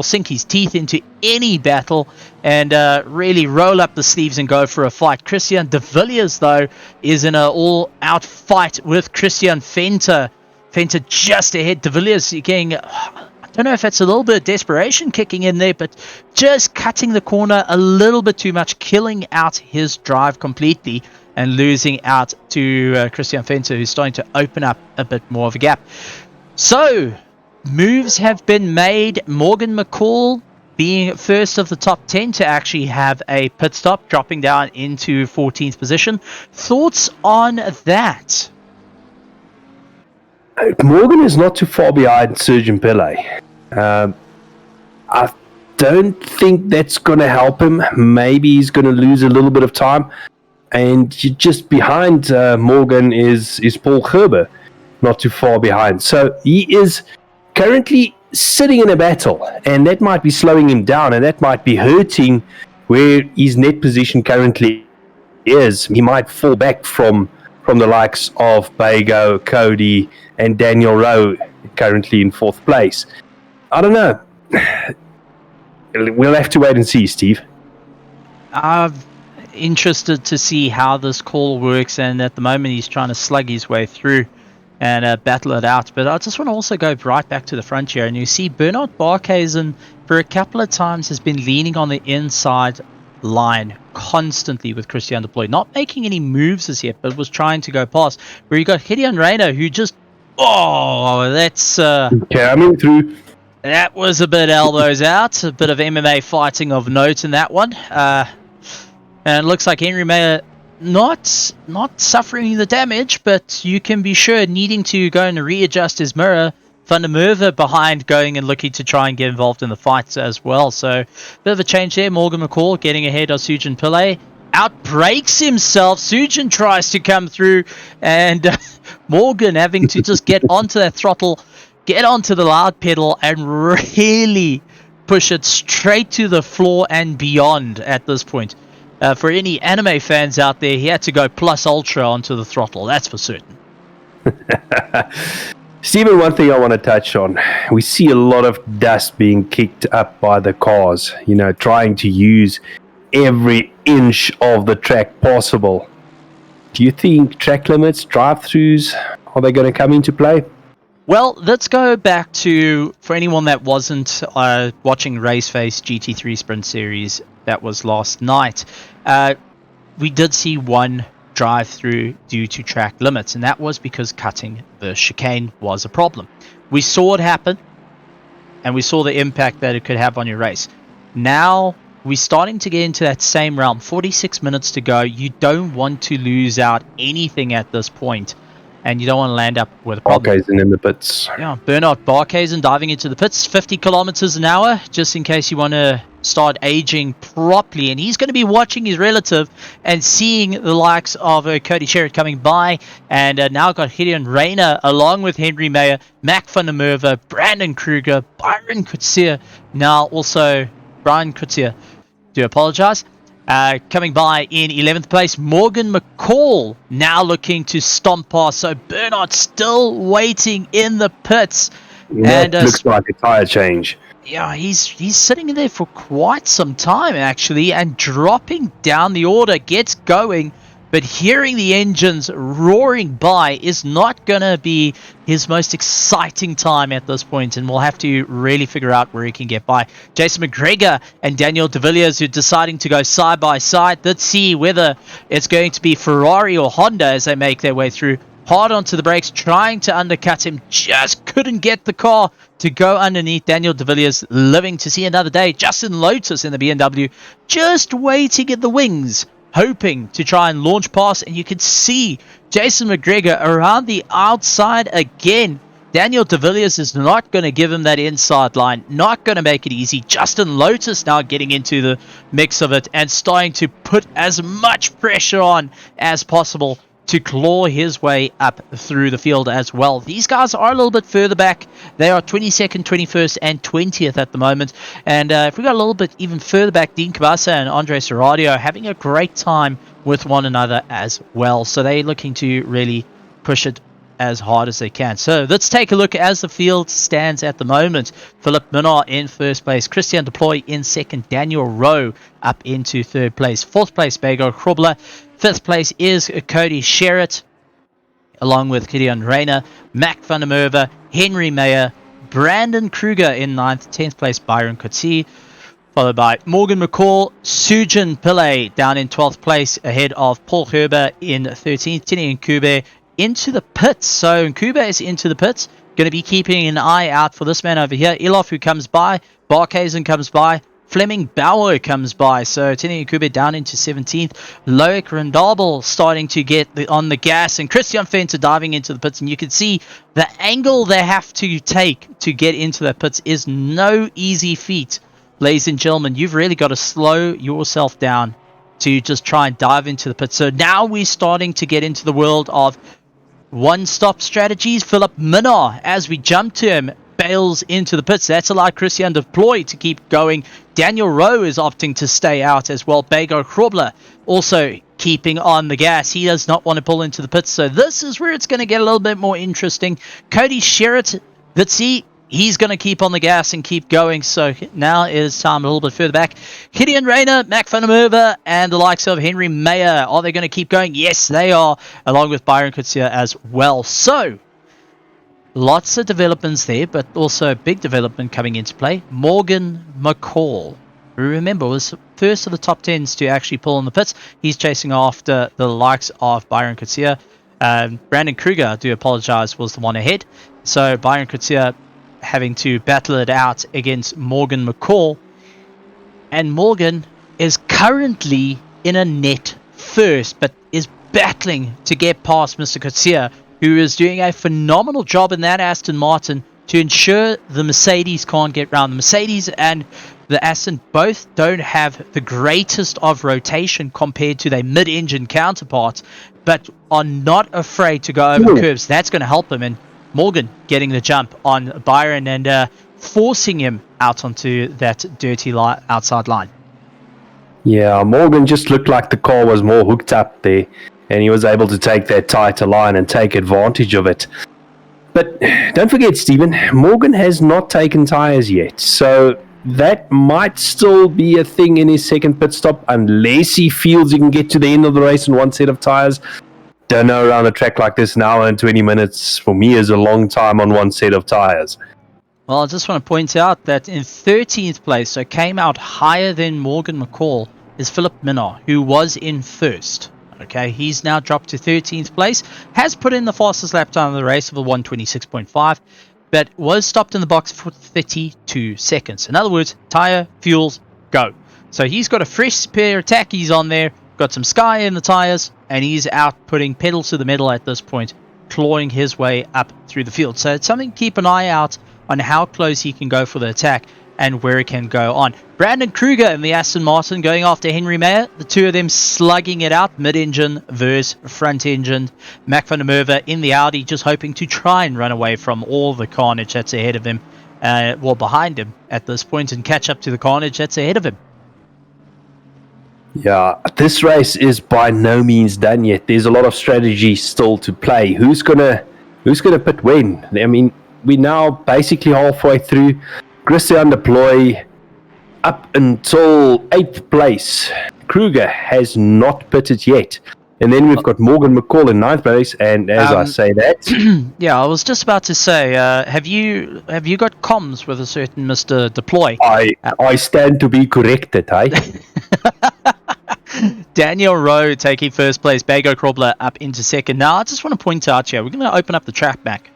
sink his teeth into any battle and really roll up the sleeves and go for a fight. Christian De Villiers, though, is in an all-out fight with Christian Fenter. Fenter just ahead. De Villiers getting, I don't know if that's a little bit of desperation kicking in there, but just cutting the corner a little bit too much, killing out his drive completely and losing out to Christian Fenter, who's starting to open up a bit more of a gap. So moves have been made. Morgan McCall being first of the top 10 to actually have a pit stop, dropping down into 14th position. Thoughts on that? Morgan is not too far behind Sujin Pillay. I don't think that's going to help him. Maybe he's going to lose a little bit of time. And just behind Morgan is Paul Gerber, not too far behind. So he is currently sitting in a battle, and that might be slowing him down, and that might be hurting where his net position currently is. He might fall back from the likes of Bago, Cody, and Daniel Rowe, currently in 4th place. I don't know. We'll have to wait and see, Steve. I'm interested to see how this call works, and at the moment he's trying to slug his way through. and battle it out. But I just want to also go right back to the front here, and you see Bernard Barkhuizen for a couple of times has been leaning on the inside line constantly with Christian deployed, not making any moves as yet, but was trying to go past. Where you got Gideon Reyna, who just that's coming through. that was a bit elbows out, a bit of MMA fighting of note in that one. And it looks like Henry Mayer not suffering the damage, but you can be sure needing to go and readjust his mirror. Van der Merwe behind, going and looking to try and get involved in the fights as well. So, bit of a change there. Morgan McCall getting ahead of Sujin Pillay. Outbreaks himself. Sujin tries to come through, and Morgan having to just get onto that throttle, get onto the loud pedal, and really push it straight to the floor and beyond at this point. For any anime fans out there, he had to go plus ultra onto the throttle, that's for certain. Stephen, one thing I want to touch on. We see a lot of dust being kicked up by the cars, trying to use every inch of the track possible. Do you think track limits, drive-throughs, are they going to come into play? Well, let's go back to, for anyone that wasn't watching RaceFace GT3 Sprint Series, that was last night. We did see one drive-through due to track limits, and that was because cutting the chicane was a problem. We saw it happen, and we saw the impact that it could have on your race. Now we're starting to get into that same realm. 46 minutes to go. You don't want to lose out anything at this point, and you don't want to land up with a problem. Barkhuizen in the pits. Yeah, Bernard Barkhuizen diving into the pits, 50 kilometers an hour, just in case you want to start aging properly. And he's going to be watching his relative and seeing the likes of Cody Sherritt coming by. And now got Gideon Reyna along with Henry Mayer, Mac van der Merwe, Brandon Kruger, Byron Coetzee. Now also Brian Coetzee, do apologize. Coming by in 11th place, Morgan McCall now looking to stomp past. So Bernard still waiting in the pits. And looks like a tire change. Yeah, he's sitting there for quite some time actually, and dropping down the order, gets going, but hearing the engines roaring by is not going to be his most exciting time at this point, and we'll have to really figure out where he can get by. Jason McGregor and Daniel de Villiers, who are deciding to go side by side. Let's see whether it's going to be Ferrari or Honda as they make their way through. Hard onto the brakes, trying to undercut him, just couldn't get the car to go underneath. Daniel de Villiers living to see another day. Justin Lotus in the BMW, just waiting in the wings, hoping to try and launch past, and you can see Jason McGregor around the outside again. Daniel de Villiers is not going to give him that inside line, not going to make it easy. Justin Lotus now getting into the mix of it and starting to put as much pressure on as possible to claw his way up through the field as well. These guys are a little bit further back. They are 22nd, 21st, and 20th at the moment. And if we got a little bit even further back, Dean Cabasa and Andre Serradio are having a great time with one another as well. So they're looking to really push it as hard as they can. So let's take a look as the field stands at the moment. Philip Minnaar in first place, Christian Deploy in second, Daniel Rowe up into third place, fourth place Bego Krobler, fifth place is Cody Sherritt along with Gideon Reyna, Mac van der Merwe, Henry Mayer, Brandon Kruger in 9th, 10th place Byron Coetzee, followed by Morgan McCall, Sujin Pillay down in 12th place ahead of Paul Herber in 13th, Tini Nkube into the pits. So Nkube is into the pits, going to be keeping an eye out for this man over here. Ilof, who comes by, Barkhuizen comes by, Fleming Bauer comes by. So Tini Nkube down into 17th. Loic Rendabel starting to get on the gas, and Christian Fenter diving into the pits. And you can see the angle they have to take to get into the pits is no easy feat. Ladies and gentlemen, you've really got to slow yourself down to just try and dive into the pits. So now we're starting to get into the world of one-stop strategies. Philip Minnaar, as we jump to him, bails into the pits. That's allowed Christian Deploy to keep going. Daniel Rowe is opting to stay out as well. Bego Krobler also keeping on the gas. He does not want to pull into the pits. So this is where it's going to get a little bit more interesting. Cody Sherritt, let's see. He's going to keep on the gas and keep going. So now is time a little bit further back. Gideon Reyna, Mac van der Merwe, and the likes of Henry Mayer. Are they going to keep going? Yes, they are, along with Byron Coetzee as well. So Lots of developments there, but also a big development coming into play. Morgan McCall, who remember was first of the top 10s to actually pull in the pits. He's chasing after the likes of Byron Kutsia. Brandon Kruger, I do apologize, was the one ahead. So Byron Kutsia having to battle it out against Morgan McCall. And Morgan is currently in a net first, but is battling to get past Mr. Kutsia, who is doing a phenomenal job in that Aston Martin to ensure the Mercedes can't get round. The Mercedes and the Aston both don't have the greatest of rotation compared to their mid-engine counterparts, but are not afraid to go over curves. That's going to help him. And Morgan getting the jump on Byron and forcing him out onto that dirty outside line. Yeah, Morgan just looked like the car was more hooked up there, and he was able to take that tighter line and take advantage of it. But don't forget, Stephen, Morgan has not taken tyres yet, so that might still be a thing in his second pit stop unless he feels he can get to the end of the race in one set of tyres. Don't know, around a track like this, an hour and 20 minutes for me is a long time on one set of tyres. Well, I just want to point out that in 13th place, so came out higher than Morgan McCall, is Philip Minnar, who was in first. Okay, he's now dropped to 13th place, has put in the fastest lap time of the race of a 1:26.5, but was stopped in the box for 32 seconds. In other words, tyre, fuels, go. So he's got a fresh pair of tackies on there, got some Sky in the tyres, and he's out putting pedal to the metal at this point, clawing his way up through the field. So it's something to keep an eye out on how close he can go for the attack and where it can go on. Brandon Kruger in the Aston Martin going after Henry Mayer. The two of them slugging it out, mid-engine versus front-engine. Mac van der Merwe in the Audi just hoping to try and run away from all the carnage that's ahead of him, behind him at this point, and catch up to the carnage that's ahead of him. Yeah, this race is by no means done yet. There's a lot of strategy still to play. Who's gonna pit when? I mean, we're now basically halfway through. Christian Deploy up until 8th place. Kruger has not pitted yet. And then we've got Morgan McCall in 9th place. And as I say that... Yeah, I was just about to say, have you got comms with a certain Mr. Deploy? I stand to be corrected, eh? Daniel Rowe taking first place, Bago Krobler up into second. Now, I just want to point out here, we're going to open up the track back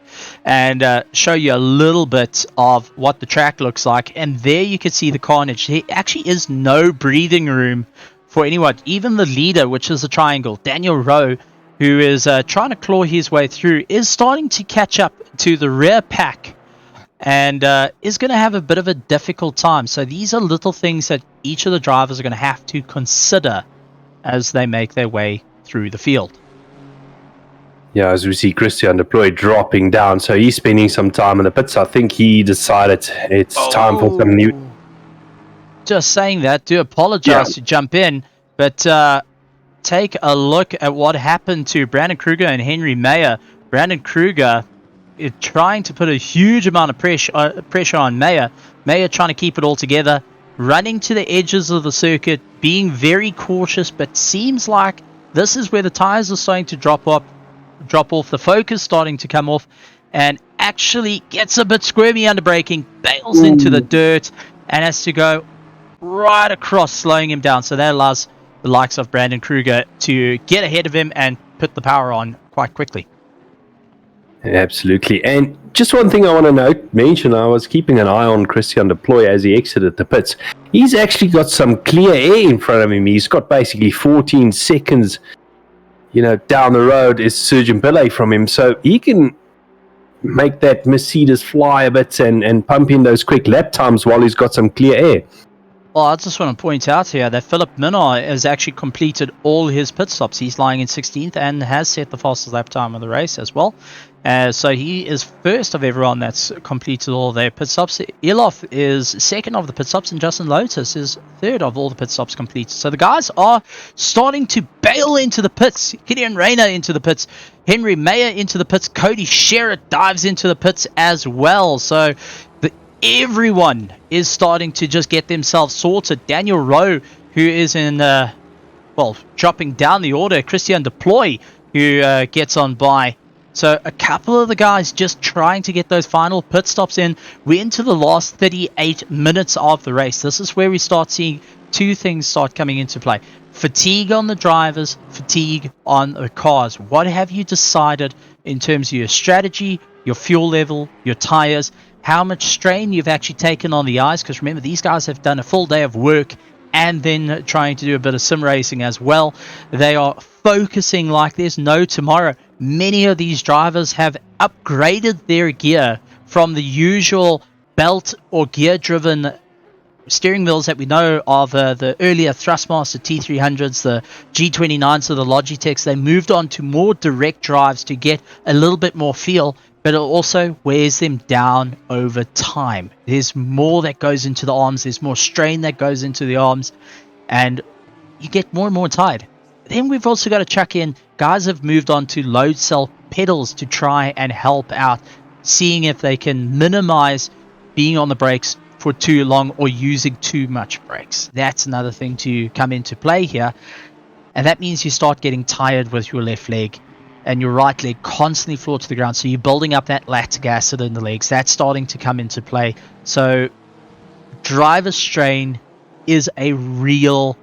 and show you a little bit of what the track looks like. And there you can see the carnage. There actually is no breathing room for anyone. Even the leader, which is a triangle, Daniel Rowe, who is trying to claw his way through, is starting to catch up to the rear pack and is going to have a bit of a difficult time. So these are little things that each of the drivers are going to have to consider as they make their way through the field. Yeah, as we see Christian Deploy dropping down, so he's spending some time in the pits. I think he decided it's time for some new... Just saying that, do apologize to jump in, but take a look at what happened to Brandon Kruger and Henry Mayer. Brandon Kruger is trying to put a huge amount of pressure on Mayer. Mayer trying to keep it all together, running to the edges of the circuit, being very cautious, but seems like this is where the tires are starting to drop off, the focus starting to come off, and actually gets a bit squirmy under braking, bails into the dirt, and has to go right across, slowing him down. So that allows the likes of Brandon Kruger to get ahead of him and put the power on quite quickly. Absolutely. And just one thing I want to mention, I was keeping an eye on Christian Deploy as he exited the pits. He's actually got some clear air in front of him. He's got basically 14 seconds, down the road is Sergeant Billet from him. So he can make that Mercedes fly a bit and pump in those quick lap times while he's got some clear air. Well, I just want to point out here that Philip Minnar has actually completed all his pit stops. He's lying in 16th and has set the fastest lap time of the race as well. So he is first of everyone that's completed all their pit stops. Elof is second of the pit stops, and Justin Lotus is third of all the pit stops completed. So the guys are starting to bail into the pits. Gideon Rayner into the pits. Henry Mayer into the pits. Cody Sherritt dives into the pits as well. So everyone is starting to just get themselves sorted. Daniel Rowe, who is in, dropping down the order. Christian Deploy, who gets on by So a couple of the guys just trying to get those final pit stops in. We're into the last 38 minutes of the race. This is where we start seeing two things start coming into play. Fatigue on the drivers, fatigue on the cars. What have you decided in terms of your strategy, your fuel level, your tires, how much strain you've actually taken on the eyes? Because remember, these guys have done a full day of work and then trying to do a bit of sim racing as well. They are focusing like there's no tomorrow. Many of these drivers have upgraded their gear from the usual belt or gear driven steering wheels that we know of, the earlier Thrustmaster T300s, the G29s, or the Logitechs. They moved on to more direct drives to get a little bit more feel, but it also wears them down over time. There's more that goes into the arms, there's more strain that goes into the arms, and you get more and more tired. Then we've also got to chuck in, guys have moved on to load cell pedals to try and help out, seeing if they can minimize being on the brakes for too long or using too much brakes. That's another thing to come into play here, and that means you start getting tired with your left leg and your right leg constantly floored to the ground, so you're building up that lactic acid in the legs. That's starting to come into play. So driver strain is a real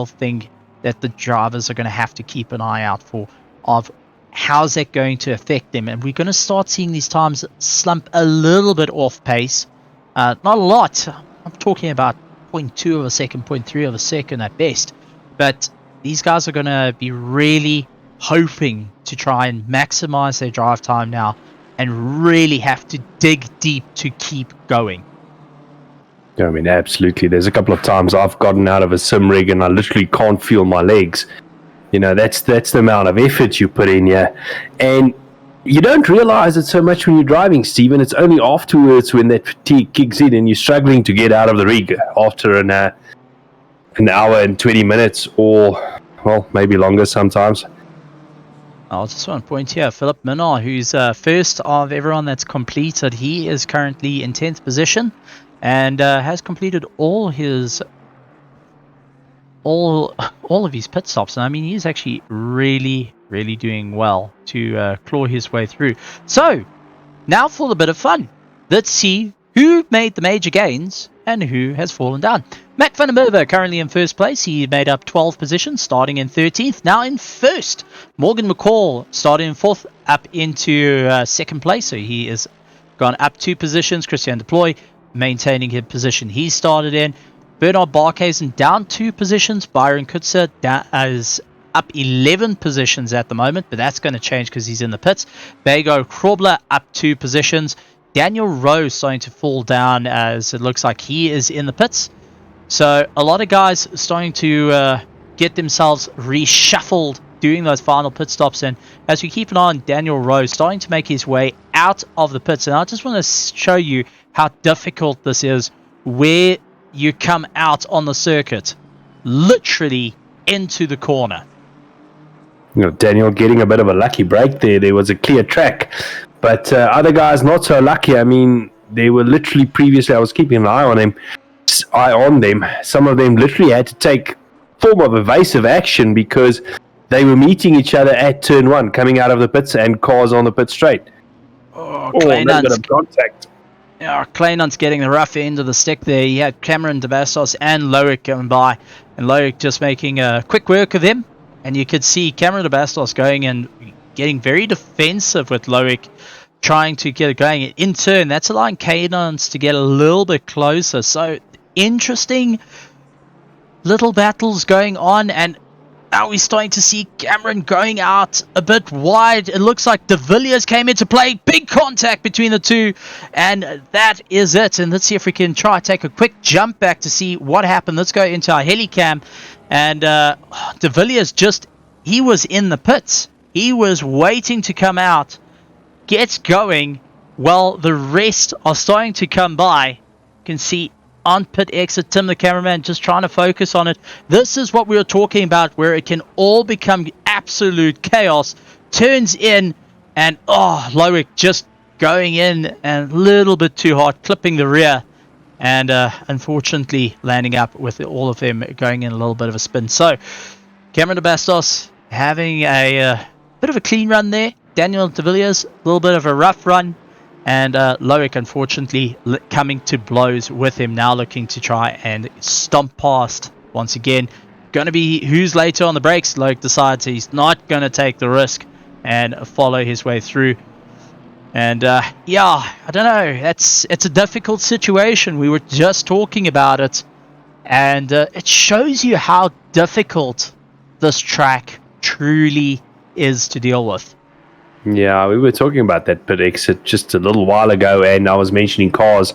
thing that the drivers are going to have to keep an eye out for, of how's that going to affect them. And we're going to start seeing these times slump a little bit off pace. Not a lot. I'm talking about 0.2 of a second, 0.3 of a second at best. But these guys are going to be really hoping to try and maximize their drive time now and really have to dig deep to keep going. I mean, absolutely. There's a couple of times I've gotten out of a sim rig and I literally can't feel my legs. You know, that's the amount of effort you put in here. And you don't realize it so much when you're driving, Stephen. It's only afterwards when that fatigue kicks in and you're struggling to get out of the rig after an hour and 20 minutes or, well, maybe longer sometimes. I just want to point here, Philip Minnar, who's first of everyone that's completed. He is currently in 10th position and has completed all of his pit stops. And I mean, he's actually really doing well to claw his way through. So now for a bit of fun, let's see who made the major gains and who has fallen down. Matt van der Merwe currently in first place. He made up 12 positions, starting in 13th, now in first. Morgan McCall started in 4th, up into second place, so he is gone up 2 positions. Christian Deploy maintaining his position he started in. Bernard Barkhuizen down 2 positions. Byron Kutzer is up 11 positions at the moment, but that's going to change because he's in the pits. Bago Krobler up 2 positions. Daniel Rowe starting to fall down as it looks like he is in the pits. So a lot of guys starting to get themselves reshuffled doing those final pit stops. And as we keep an eye on Daniel Rowe starting to make his way out of the pits. And I just want to show you how difficult this is where you come out on the circuit, literally into the corner. You know, Daniel getting a bit of a lucky break there. There was a clear track. But other guys not so lucky. I mean, they were literally previously, I was keeping an eye on them. Some of them literally had to take form of evasive action because they were meeting each other at turn 1, coming out of the pits and cars on the pit straight. Oh, a little bit of contact. Yeah, Kleinund's getting the rough end of the stick there. He had Cameron de Bastos and Loic going by, and Loic just making quick work of him. And you could see Cameron de Bastos going and getting very defensive with Loic, trying to get it going. In turn, that's allowing Kleinund's to get a little bit closer. So interesting little battles going on, and now we're starting to see Cameron going out a bit wide. It looks like De Villiers came into play. Big contact between the two, and that is it. And let's see if we can try take a quick jump back to see what happened. Let's go into our helicam, and De Villiers he was in the pits. He was waiting to come out, gets going, while the rest are starting to come by. You can see on pit exit, Tim the cameraman just trying to focus on it. This is what we were talking about, where it can all become absolute chaos. Turns in, and Loic just going in and a little bit too hard, clipping the rear, and unfortunately landing up with all of them going in a little bit of a spin. So Cameron de Bastos having a bit of a clean run there. Daniel de Villiers, a little bit of a rough run. And Loic, unfortunately, coming to blows with him now, looking to try and stomp past once again. Going to be who's later on the brakes. Loic decides he's not going to take the risk and follow his way through. And yeah, I don't know. It's a difficult situation. We were just talking about it. And it shows you how difficult this track truly is to deal with. Yeah, we were talking about that pit exit just a little while ago, and I was mentioning cars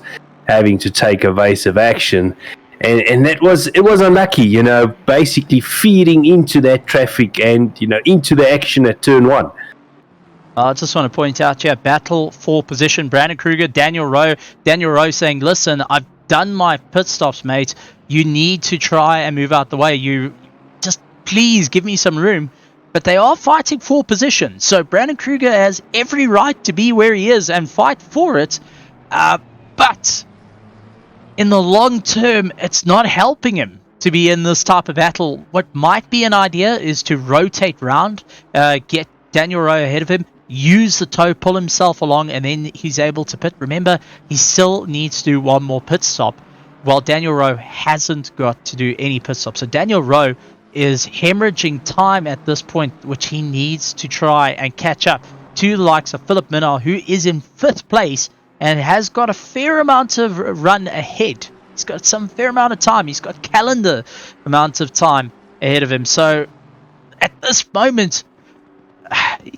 having to take evasive action, and it was unlucky, basically feeding into that traffic and into the action at turn 1. I just want to point out here, battle for position. Brandon Kruger, Daniel Rowe. Daniel Rowe saying, "Listen, I've done my pit stops, mate. You need to try and move out the way. You just please give me some room." But they are fighting for position. So Brandon Kruger has every right to be where he is and fight for it. But in the long term, it's not helping him to be in this type of battle. What might be an idea is to rotate round, get Daniel Rowe ahead of him, use the toe, pull himself along, and then he's able to pit. Remember, he still needs to do one more pit stop, while Daniel Rowe hasn't got to do any pit stop. So Daniel Rowe is hemorrhaging time at this point, which he needs to try and catch up to the likes of Philip Minnaar, who is in 5th place and has got a fair amount of run ahead. He's got some fair amount of time. He's got calendar amounts of time ahead of him. So at this moment,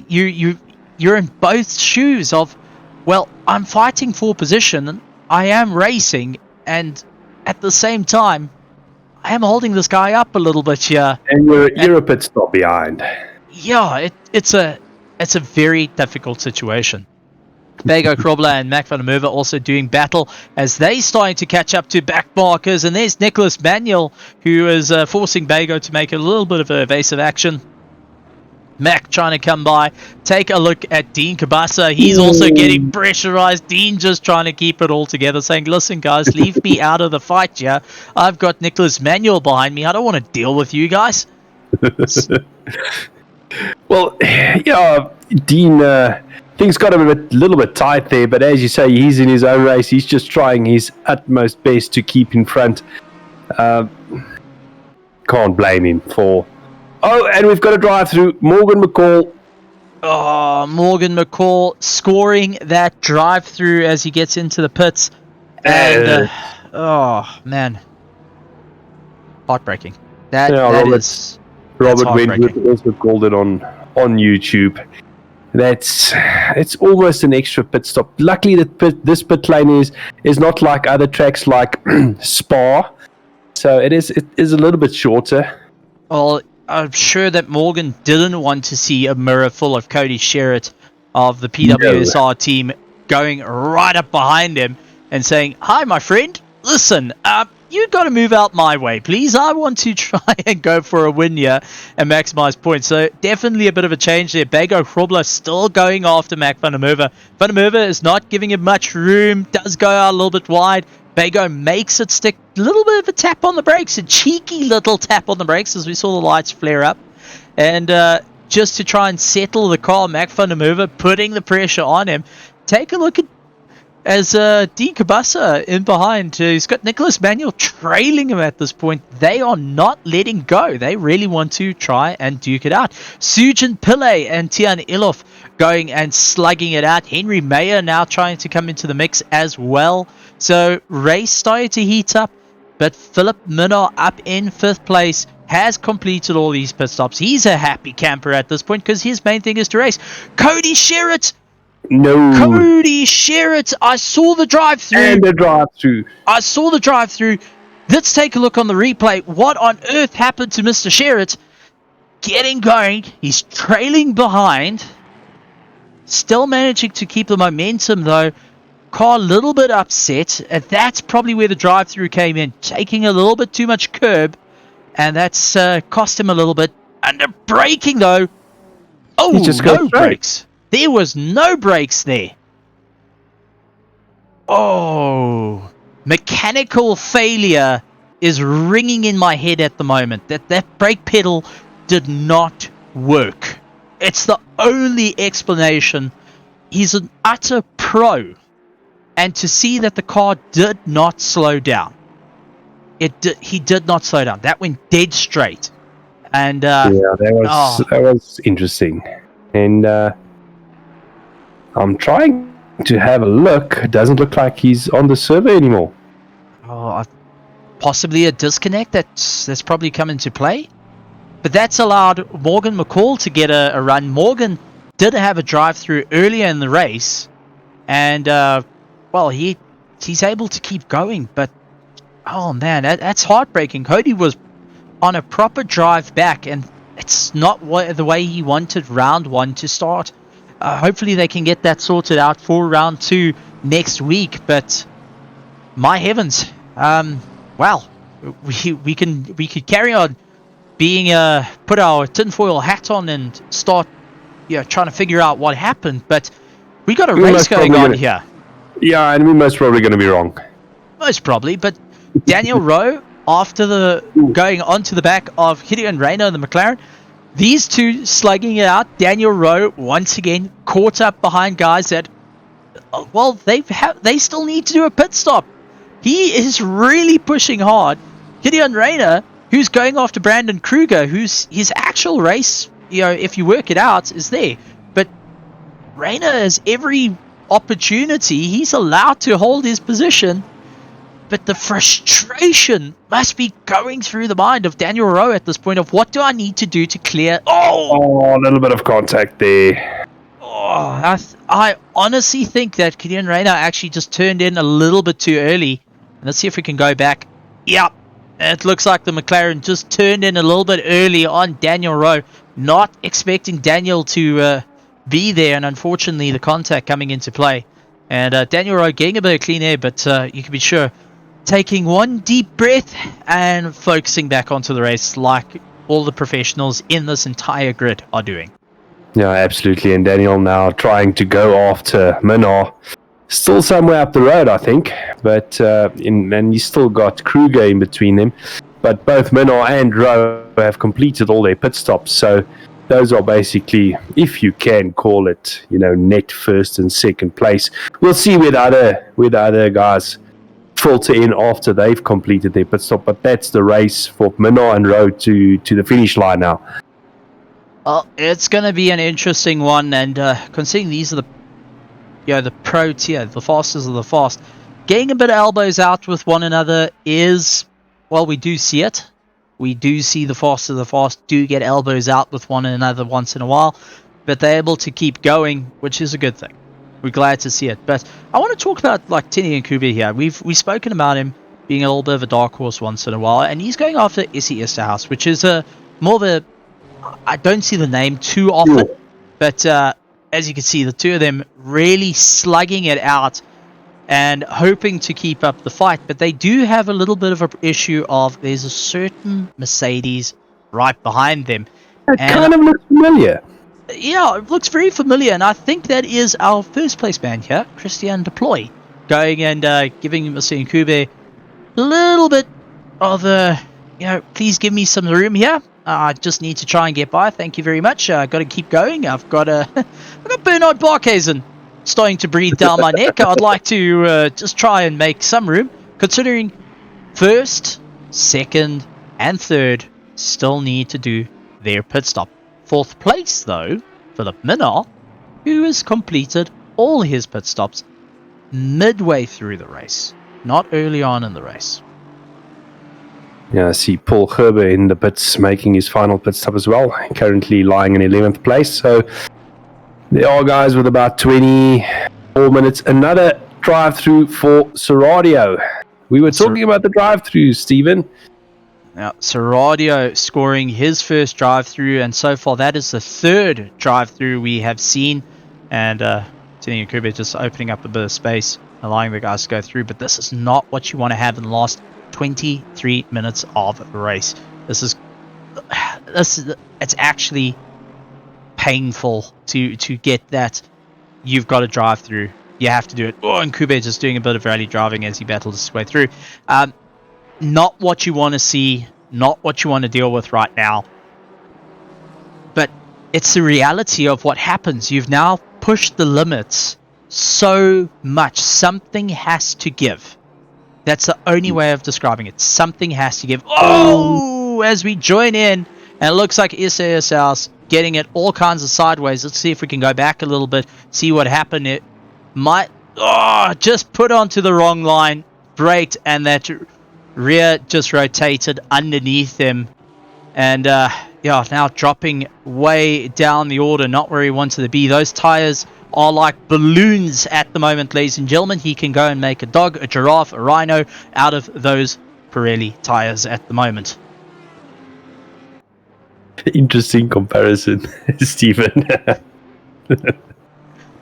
you're in both shoes of, well, I'm fighting for position, I am racing, and at the same time, I am holding this guy up a little bit here. And you're a pit stop behind. Yeah, it's a very difficult situation. Bego Krobler and Mac van der Merwe also doing battle as they starting to catch up to back markers. And there's Nicholas Manuel, who is forcing Bego to make a little bit of evasive action. Mac trying to come by. Take a look at Dean Kabasa. He's also getting pressurized. Dean just trying to keep it all together, saying, "Listen, guys, leave me out of the fight here. I've got Nicholas Manuel behind me. I don't want to deal with you guys." Well, yeah, Dean, things got a little bit tight there, but as you say, he's in his own race. He's just trying his utmost best to keep in front. Can't blame him for... Oh, and we've got a drive through. Morgan McCall. Oh, Morgan McCall scoring that drive through as he gets into the pits. And, oh, man. Heartbreaking. Robert Wentworth also called it on YouTube. It's almost an extra pit stop. Luckily, this pit lane is not like other tracks like Spa. So it is a little bit shorter. Well, I'm sure that Morgan didn't want to see a mirror full of Cody Sherritt of the PWSR team going right up behind him and saying, "Hi, my friend. Listen, you got to move out my way, please. I want to try and go for a win here and maximize points." So definitely a bit of a change there. Bego Krobler still going after Mac van der Merwe. Van der Merwe is not giving him much room. Does go out a little bit wide. Bego makes it stick. A little bit of a tap on the brakes. A cheeky little tap on the brakes as we saw the lights flare up. And just to try and settle the car, Mac van der Merwe putting the pressure on him. Take a look at as Dean Kabasa in behind. He's got Nicholas Manuel trailing him at this point. They are not letting go. They really want to try and duke it out. Sujin Pillay and Tian Ilof going and slugging it out. Henry Mayer now trying to come into the mix as well. So race started to heat up, but Philip Minnaar up in 5th place has completed all these pit stops. He's a happy camper at this point because his main thing is to race. Cody Sherritt! No. Cody Sherritt! I saw the drive-through. And the drive-through. I saw the drive-through. Let's take a look on the replay. What on earth happened to Mr. Sherritt? Getting going. He's trailing behind. Still managing to keep the momentum, though. Car a little bit upset. And that's probably where the drive-through came in. Taking a little bit too much curb. And that's cost him a little bit. Under braking, though. Oh, no brakes. There was no brakes there. Oh. Mechanical failure is ringing in my head at the moment. That brake pedal did not work. It's the only explanation. He's an utter pro. And to see that the car did not slow down. He did not slow down. That went dead straight. And that was interesting. And I'm trying to have a look. It doesn't look like he's on the server anymore. Possibly a disconnect that's probably come into play. But that's allowed Morgan McCall to get a run. Morgan did have a drive-through earlier in the race. And, he's able to keep going. But, oh man, that's heartbreaking. Cody was on a proper drive back, and it's not the way he wanted round 1 to start. Hopefully they can get that sorted out for round 2 next week. But, my heavens, we could carry on being put our tinfoil hat on and start trying to figure out what happened, but we got a race going on here. Yeah, and we're most probably going to be wrong. Most probably, but Daniel Rowe, after going onto the back of Gideon Rayner and the McLaren, these two slugging it out. Daniel Rowe once again caught up behind guys that, they still need to do a pit stop. He is really pushing hard. Gideon Rayner, who's going after Brandon Kruger, who's his actual race, if you work it out, is there. But Rayner has every opportunity. He's allowed to hold his position. But the frustration must be going through the mind of Daniel Rowe at this point of what do I need to do to clear... Oh, a little bit of contact there. Oh, I honestly think that Gideon Rayner actually just turned in a little bit too early. Let's see if we can go back. Yep. It looks like the McLaren just turned in a little bit early on Daniel Rowe. Not expecting Daniel to be there, and unfortunately the contact coming into play. And Daniel Rowe getting a bit of clean air, but you can be sure taking one deep breath and focusing back onto the race like all the professionals in this entire grid are doing. Yeah, absolutely. And Daniel now trying to go after Minnar. Still somewhere up the road, I think. But and you still got Kruger in between them. But both Minnar and Rowe have completed all their pit stops. So those are basically, if you can call it, net first and second place. We'll see where the other guys filter in after they've completed their pit stop. But that's the race for Minnar and Rowe to the finish line now. Well, it's going to be an interesting one, and considering these are the pro tier, the fastest of the fast, getting a bit of elbows out with one another is, we do see it. We do see the fastest of the fast do get elbows out with one another once in a while, but they're able to keep going, which is a good thing. We're glad to see it. But I want to talk about Tini and Kubi here. We've spoken about him being a little bit of a dark horse once in a while, and he's going after Essie Esterhaus, which is more of a... I don't see the name too often, but as you can see, the two of them really slugging it out and hoping to keep up the fight. But they do have a little bit of an issue of there's a certain Mercedes right behind them. It kind of looks familiar. Yeah, it looks very familiar, and I think that is our first place man here, Christian Deploy, going and giving Mr. Nkube a little bit of please give me some room here. I just need to try and get by. Thank you very much. Got to keep going. I've got Bernard Barkhuizen starting to breathe down my neck. I'd like to just try and make some room, considering first, second, and third still need to do their pit stop. Fourth place, though, for the Minnar, who has completed all his pit stops midway through the race, not early on in the race. Yeah, I see Paul Gerber in the pits making his final pit stop as well, currently lying in 11th place. So there are guys with about 24 minutes. Another drive-through for Serradio. We were talking about the drive-through, Stephen. Now, Serradio scoring his first drive-through, and so far that is the third drive-through we have seen. And Tini Nkube just opening up a bit of space, allowing the guys to go through. But this is not what you want to have in the last 23 minutes of the race. It's actually painful to get that. You've got to drive through. You have to do it. And Nkube just doing a bit of rally driving as he battles his way through. Not what you want to see, not what you want to deal with right now. But it's the reality of what happens. You've now pushed the limits so much. Something has to give. That's the only way of describing it. Something has to give. Oh, as we join in, and it looks like SAS House getting it all kinds of sideways. Let's see if we can go back a little bit, see what happened. It might, just put onto the wrong line, braked, and that rear just rotated underneath him. And, now dropping way down the order, not where he wanted to be. Those tires are like balloons at the moment, ladies and gentlemen. He can go and make a dog, a giraffe, a rhino out of those Pirelli tires at the moment. Interesting comparison, Stephen. Well,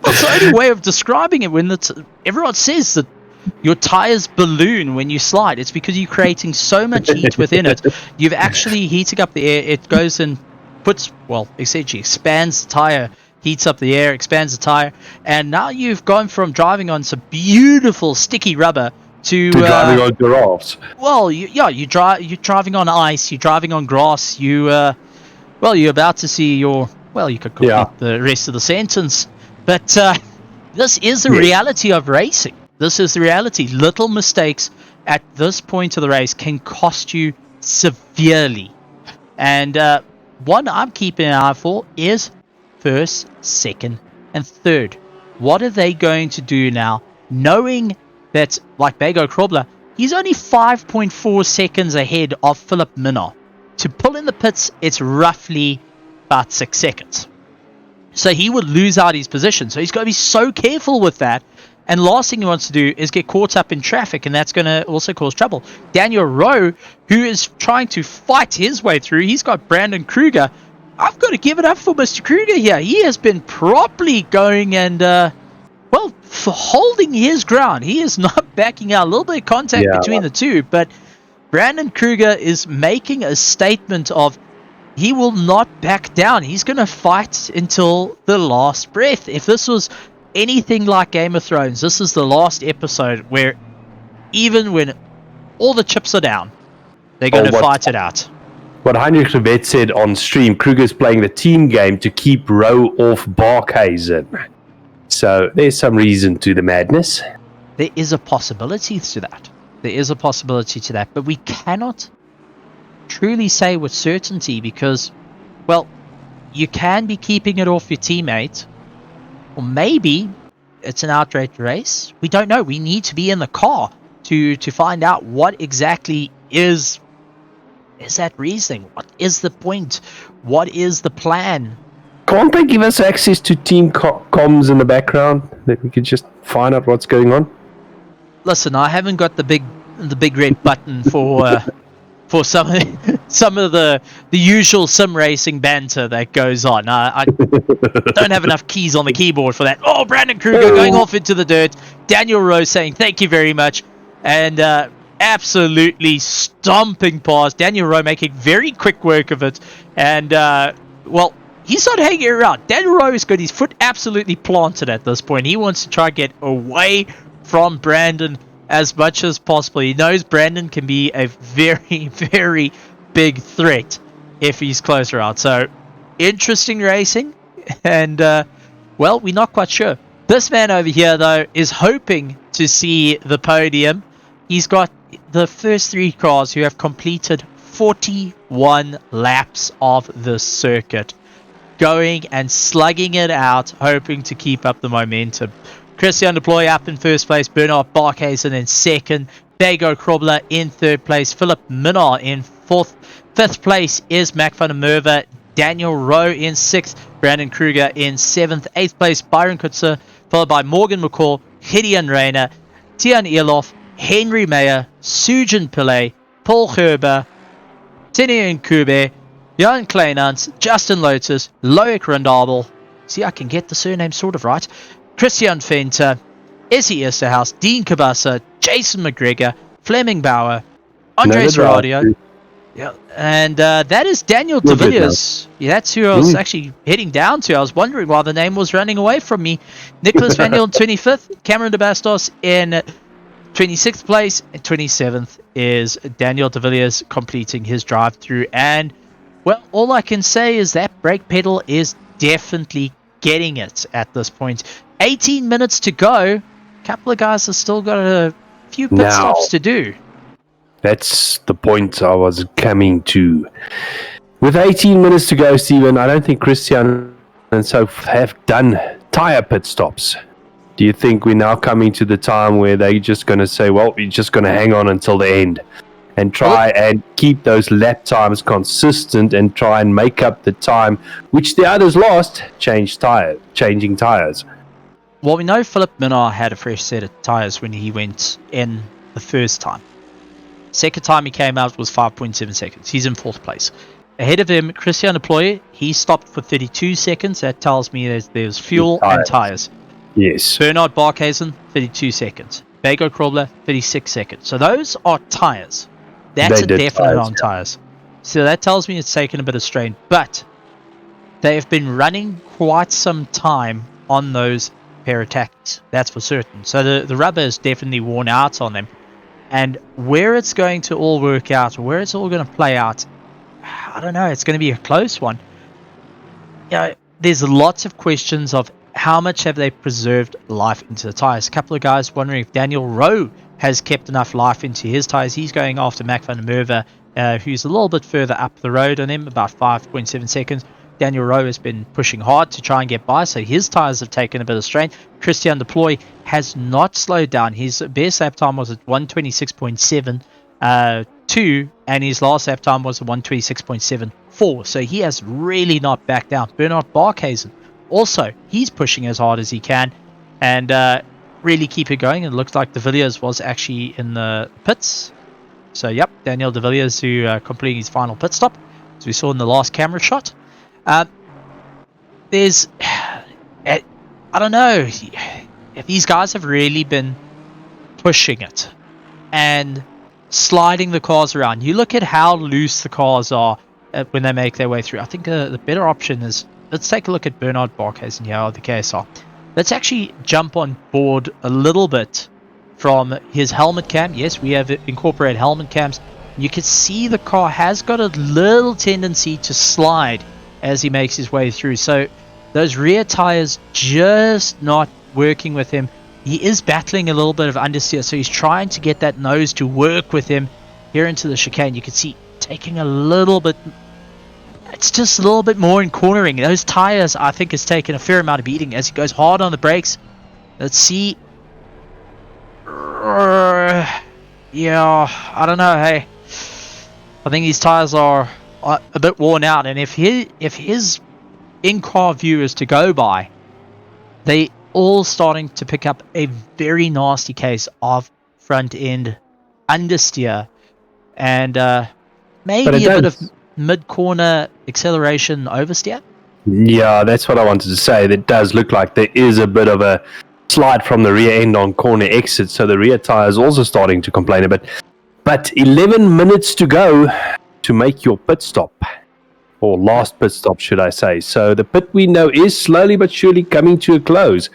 it's the only way of describing it. When everyone says that your tires balloon when you slide, it's because you're creating so much heat within it. You've actually heating up the air. It goes and essentially expands the tire, heats up the air, expands the tire, and now you've gone from driving on some beautiful sticky rubber to driving on giraffes. Well, you're driving on ice, you're driving on grass. You're about to see you could complete the rest of the sentence. But this is the reality of racing. This is the reality. Little mistakes at this point of the race can cost you severely. And one I'm keeping an eye for is first, second, and third. What are they going to do now, knowing that, like Bego Krobler, he's only 5.4 seconds ahead of Philip Minnaar. To pull in the pits, it's roughly about 6 seconds. So he would lose out his position. So he's got to be so careful with that. And last thing he wants to do is get caught up in traffic, and that's going to also cause trouble. Daniel Rowe, who is trying to fight his way through, he's got Brandon Kruger. I've got to give it up for Mr. Kruger here. He has been properly going and, for holding his ground. He is not backing out. A little bit of contact between the two, but Brandon Kruger is making a statement of he will not back down. He's going to fight until the last breath. If this was anything like Game of Thrones, this is the last episode where even when all the chips are down, they're going to fight it out. What Heinrich Revet said on stream, Kruger's playing the team game to keep Rowe off Barkhuizen. So there's some reason to the madness. There is a possibility to that. But we cannot truly say with certainty because, you can be keeping it off your teammate, or maybe it's an outright race. We don't know. We need to be in the car to find out what exactly is that reasoning. What is the point? What is the plan? Can't they give us access to team comms in the background that we could just find out what's going on? Listen, I haven't got the big red button for some of the usual sim racing banter that goes on. I don't have enough keys on the keyboard for that. Oh, Brandon Kruger going off into the dirt. Daniel Rowe saying thank you very much, and absolutely stomping past. Daniel Rowe making very quick work of it, and he's not hanging around. Daniel Rowe has got his foot absolutely planted at this point. He wants to try and get away from Brandon as much as possible. He knows Brandon can be a very, very big threat if he's closer out. So, interesting racing, and, we're not quite sure. This man over here, though, is hoping to see the podium. He's got the first three cars who have completed 41 laps of the circuit, going and slugging it out, hoping to keep up the momentum. Christian de Ploy up in first place, Bernard Barkhuizen in second, Bego Krobler in third place, Philip Minnaar in fourth. Fifth place is Mac van der Merwe, Daniel Rowe in sixth, Brandon Kruger in seventh. Eighth place, Byron Kutzer, followed by Morgan McCall, Gideon Reyna, Tian Elof, Henry Meyer, Sujan Pillay, Paul Gerber, Tinian Kube, Jan Kleinans, Justin Lotus, Loic Randabel. See, I can get the surname sort of right. Christian Venter, Essie Esterhaus, Dean Cabasa, Jason McGregor, Fleming Bauer, Andres Radio. Yeah, and that is Daniel de Villiers. Yeah, that's who I was actually heading down to. I was wondering why the name was running away from me. Nicholas Van Deel in 25th, Cameron de Bastos in 26th place, and 27th is Daniel de Villiers completing his drive through. And Well, all I can say is that brake pedal is definitely getting it at this point. 18 minutes to go. A couple of guys have still got a few pit stops to do. That's the point I was coming to. With 18 minutes to go, Stephen, I don't think Christian and so have done tyre pit stops. Do you think we're now coming to the time where they're just going to say, well, we're just going to hang on until the end and try and keep those lap times consistent and try and make up the time which the others lost changing tyres? Well, we know Philip Minnaar had a fresh set of tyres when he went in the first time. Second time he came out was 5.7 seconds. He's in 4th place. Ahead of him, Christian Deploy, he stopped for 32 seconds. That tells me there's fuel and tyres. Yes. Bernard Barkhuizen, 32 seconds. Bego Krobler, 36 seconds. So those are tyres. That's a definite on tyres. So that tells me it's taken a bit of strain. But they have been running quite some time on those pair of tactics. That's for certain. So the rubber is definitely worn out on them. And where it's going to all work out, where it's all going to play out, I don't know. It's going to be a close one. You know, there's lots of questions of how much have they preserved life into the tyres. A couple of guys wondering if Daniel Rowe has kept enough life into his tyres. He's going after Mac van der Merwe, who's a little bit further up the road on him, about 5.7 seconds. Daniel Rowe has been pushing hard to try and get by, so his tyres have taken a bit of strain. Christian Deploy has not slowed down. His best lap time was at 126.72, and his last lap time was at 126.74. So he has really not backed down. Bernard Barkhuizen, also, he's pushing as hard as he can and really keep it going. It looks like De Villiers was actually in the pits. So, yep, Daniel De Villiers who completing his final pit stop, as we saw in the last camera shot. There's, I don't know, if these guys have really been pushing it and sliding the cars around. You look at how loose the cars are when they make their way through. I think the better option is, let's take a look at Bernard Barkhuizen here, the KSR. Let's actually jump on board a little bit from his helmet cam. Yes, we have incorporated helmet cams. You can see the car has got a little tendency to slide as he makes his way through. So those rear tires just not working with him. He is battling a little bit of understeer, so he's trying to get that nose to work with him here into the chicane. You can see taking a little bit, it's just a little bit more in cornering. Those tires, I think, has taken a fair amount of beating as he goes hard on the brakes. Let's see. Yeah, I don't know. Hey, I think these tires are a bit worn out, and if his in-car view is to go by, they all starting to pick up a very nasty case of front-end understeer and maybe a bit of mid-corner acceleration oversteer. Yeah, that's what I wanted to say. It does look like there is a bit of a slide from the rear end on corner exit, so the rear tire is also starting to complain a bit. But 11 minutes to go to make your pit stop, or last pit stop, should I say. So the pit window is slowly but surely coming to a close.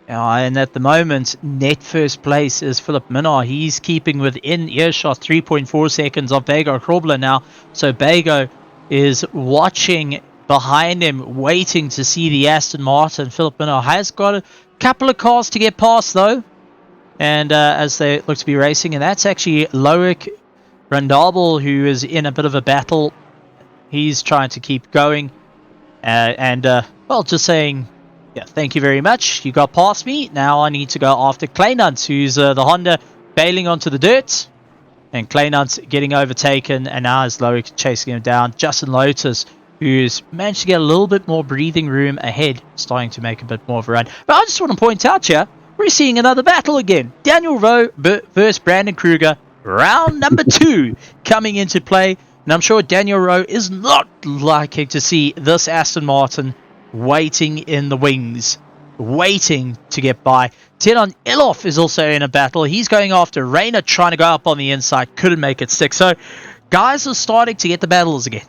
And at the moment, net first place is Philip Minnaar. He's keeping within earshot 3.4 seconds of Bego Krobler now. So Bego is watching behind him, waiting to see the Aston Martin. Philip Minnaar has got a couple of cars to get past, though. And as they look to be racing, and that's actually Loic Randabel, who is in a bit of a battle. He's trying to keep going. Well, just saying, yeah, thank you very much. You got past me. Now I need to go after Kleinans, who's the Honda bailing onto the dirt. And Kleinans getting overtaken, and now is Loic chasing him down. Justin Lotus, who's managed to get a little bit more breathing room ahead, starting to make a bit more of a run. But I just want to point out here, we're seeing another battle again. Daniel Rowe versus Brandon Kruger. Round number 2 coming into play. And I'm sure Daniel Rowe is not liking to see this Aston Martin waiting in the wings, waiting to get by. Teron Elof is also in a battle. He's going after Rayner, trying to go up on the inside. Couldn't make it stick. So guys are starting to get the battles again.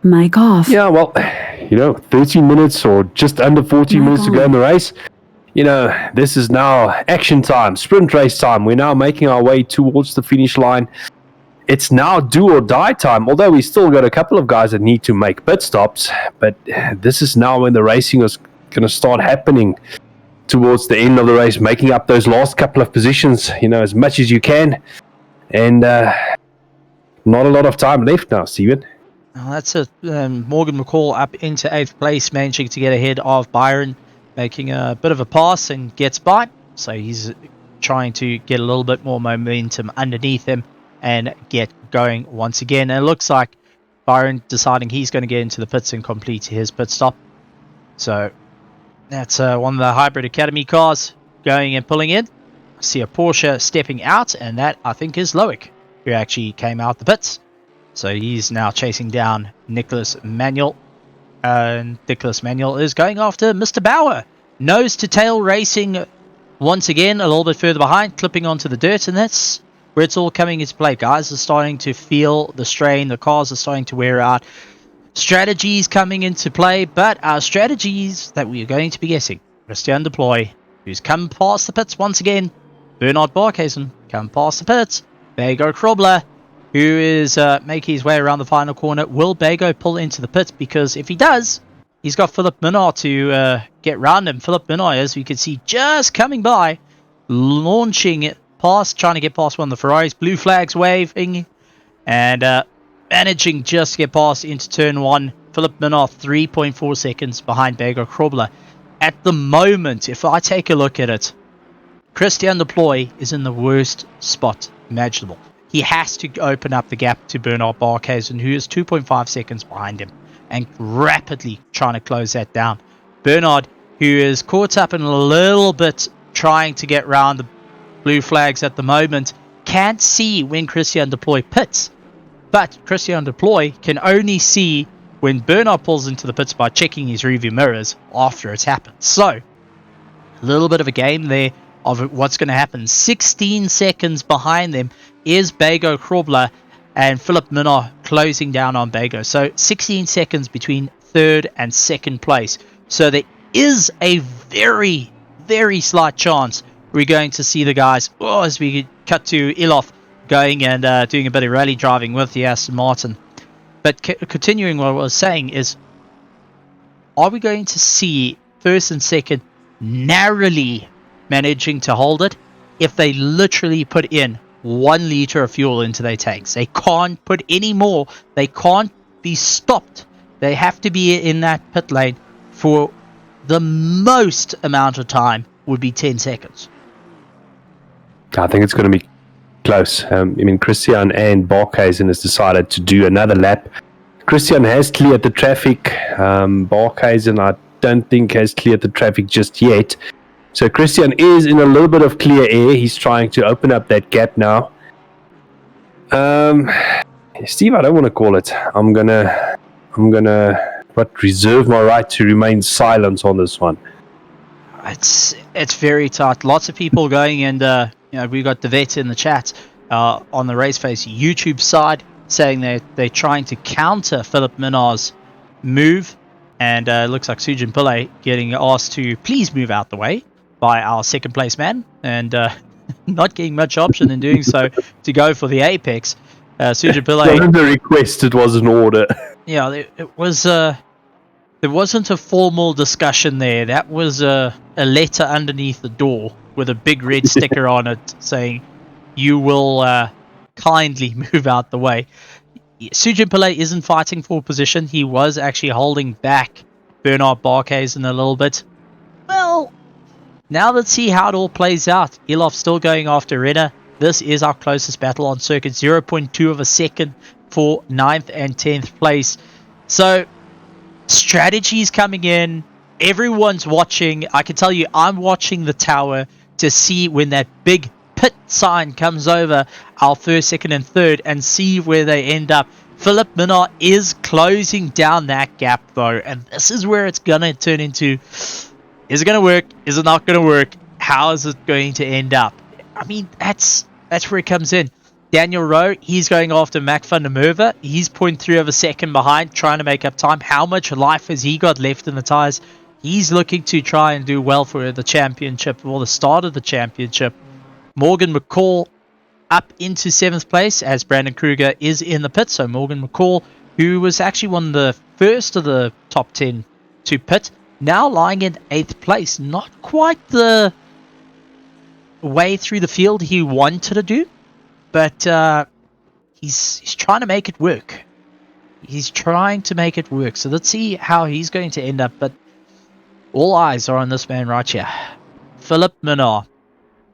Mic off. Yeah, well, 13 minutes or just under 14 minutes to go in the race. This is now action time, sprint race time. We're now making our way towards the finish line. it's now do or die time. Although we still got a couple of guys that need to make pit stops, but this is now when the racing is going to start happening towards the end of the race, making up those last couple of positions, as much as you can. And not a lot of time left now, Steven. Well, that's it. Morgan McCall up into 8th place, managing to get ahead of Byron, making a bit of a pass and gets by. So he's trying to get a little bit more momentum underneath him and get going once again. And it looks like Byron deciding he's going to get into the pits and complete his pit stop. So that's one of the Hybrid Academy cars going and pulling in. I see a Porsche stepping out, and that, I think, is Loic, who actually came out the pits. So he's now chasing down Nicholas Manuel. And Nicholas Manuel is going after Mr. Bauer. Nose to tail racing once again, a little bit further behind, clipping onto the dirt, and that's where it's all coming into play. Guys are starting to feel the strain. The cars are starting to wear out. Strategies coming into play, but our strategies that we are going to be getting. Christian Deploy, who's come past the pits once again. Bernard Barkhuizen, come past the pits. Bago Krobler, who is making his way around the final corner. Will Bago pull into the pits? Because if he does, he's got Philip Minard to get round him. Philip Minard, as we can see, just coming by, launching it past, trying to get past one of the Ferraris. Blue flags waving, and managing just to get past into turn 1. Philip Minard 3.4 seconds behind Bago Krobler. At the moment, if I take a look at it, Christian Deploy is in the worst spot imaginable. He has to open up the gap to Bernard Barkhuizen, who is 2.5 seconds behind him, and rapidly trying to close that down. Bernard, who is caught up in a little bit trying to get round the blue flags at the moment, can't see when Christian Deploy pits. But Christian Deploy can only see when Bernard pulls into the pits by checking his rearview mirrors after it's happened. So, a little bit of a game there of what's going to happen. 16 seconds behind them is Bago Krobler and Philip Minard closing down on Bago. So 16 seconds between 3rd and 2nd place. So there is a very, very slight chance we're going to see the guys, as we cut to Ilof, going and doing a bit of rally driving with the Aston Martin. But continuing what I was saying is, are we going to see 1st and 2nd narrowly managing to hold it if they literally put in 1 liter of fuel into their tanks? They can't put any more. They can't be stopped. They have to be in that pit lane for the most amount of time would be 10 seconds. I think it's going to be close. Christian and Barkhuizen has decided to do another lap. Christian has cleared the traffic. Barkhuizen, I don't think, has cleared the traffic just yet. So Christian is in a little bit of clear air. He's trying to open up that gap now. Steve, I don't want to call it. I'm gonna reserve my right to remain silent on this one. It's very tight. Lots of people going, and we got the vet in the chat on the RaceFace YouTube side saying they're trying to counter Philip Minard's move, and it looks like Sujin Pillay getting asked to please move out the way by our 2nd place man, and not getting much option in doing so to go for the apex. Sujin Pillay. It wasn't a request, it was an order. Yeah, it was. There wasn't a formal discussion there. That was a letter underneath the door with a big red sticker on it saying, "You will kindly move out the way." Sujin Pillay isn't fighting for position. He was actually holding back Bernard Barkhuizen a little bit. Well, now let's see how it all plays out. Ilof still going after Renner. This is our closest battle on circuit. 0.2 of a second for 9th and 10th place. So, strategies coming in. Everyone's watching. I can tell you, I'm watching the tower to see when that big pit sign comes over our 1st, 2nd, and 3rd and see where they end up. Philip Minard is closing down that gap, though, and this is where it's going to turn into, is it going to work? Is it not going to work? How is it going to end up? I mean, that's where it comes in. Daniel Rowe, he's going after Mac van der Merwe. He's 0.3 of a second behind, trying to make up time. How much life has he got left in the tyres? He's looking to try and do well for the championship, or the start of the championship. Morgan McCall up into 7th place as Brandon Kruger is in the pit. So Morgan McCall, who was actually one of the first of the top 10 to pit, now lying in 8th place. Not quite the way through the field he wanted to do, but he's trying to make it work. He's trying to make it work. So let's see how he's going to end up. But all eyes are on this man right here. Philip Minnaar,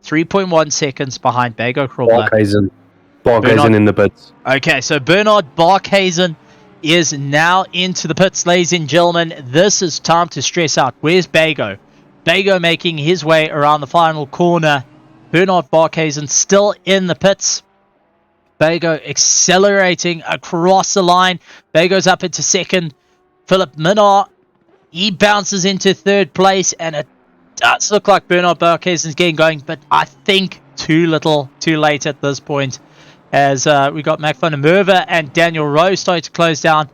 3.1 seconds behind Bago Krobler. Barkhuizen in the pits. Okay, so Bernard Barkhuizen is now into the pits, ladies and gentlemen. This is time to stress out. Where's Bago? Bago making his way around the final corner. Bernard Barkhuizen still in the pits. Bago accelerating across the line. Bago's up into 2nd. Philip Minnaar, he bounces into 3rd place, and it does look like Bernard Barkhuizen's getting going, but I think too little, too late at this point, as we got Mac van der Merwe and Daniel Rowe starting to close down,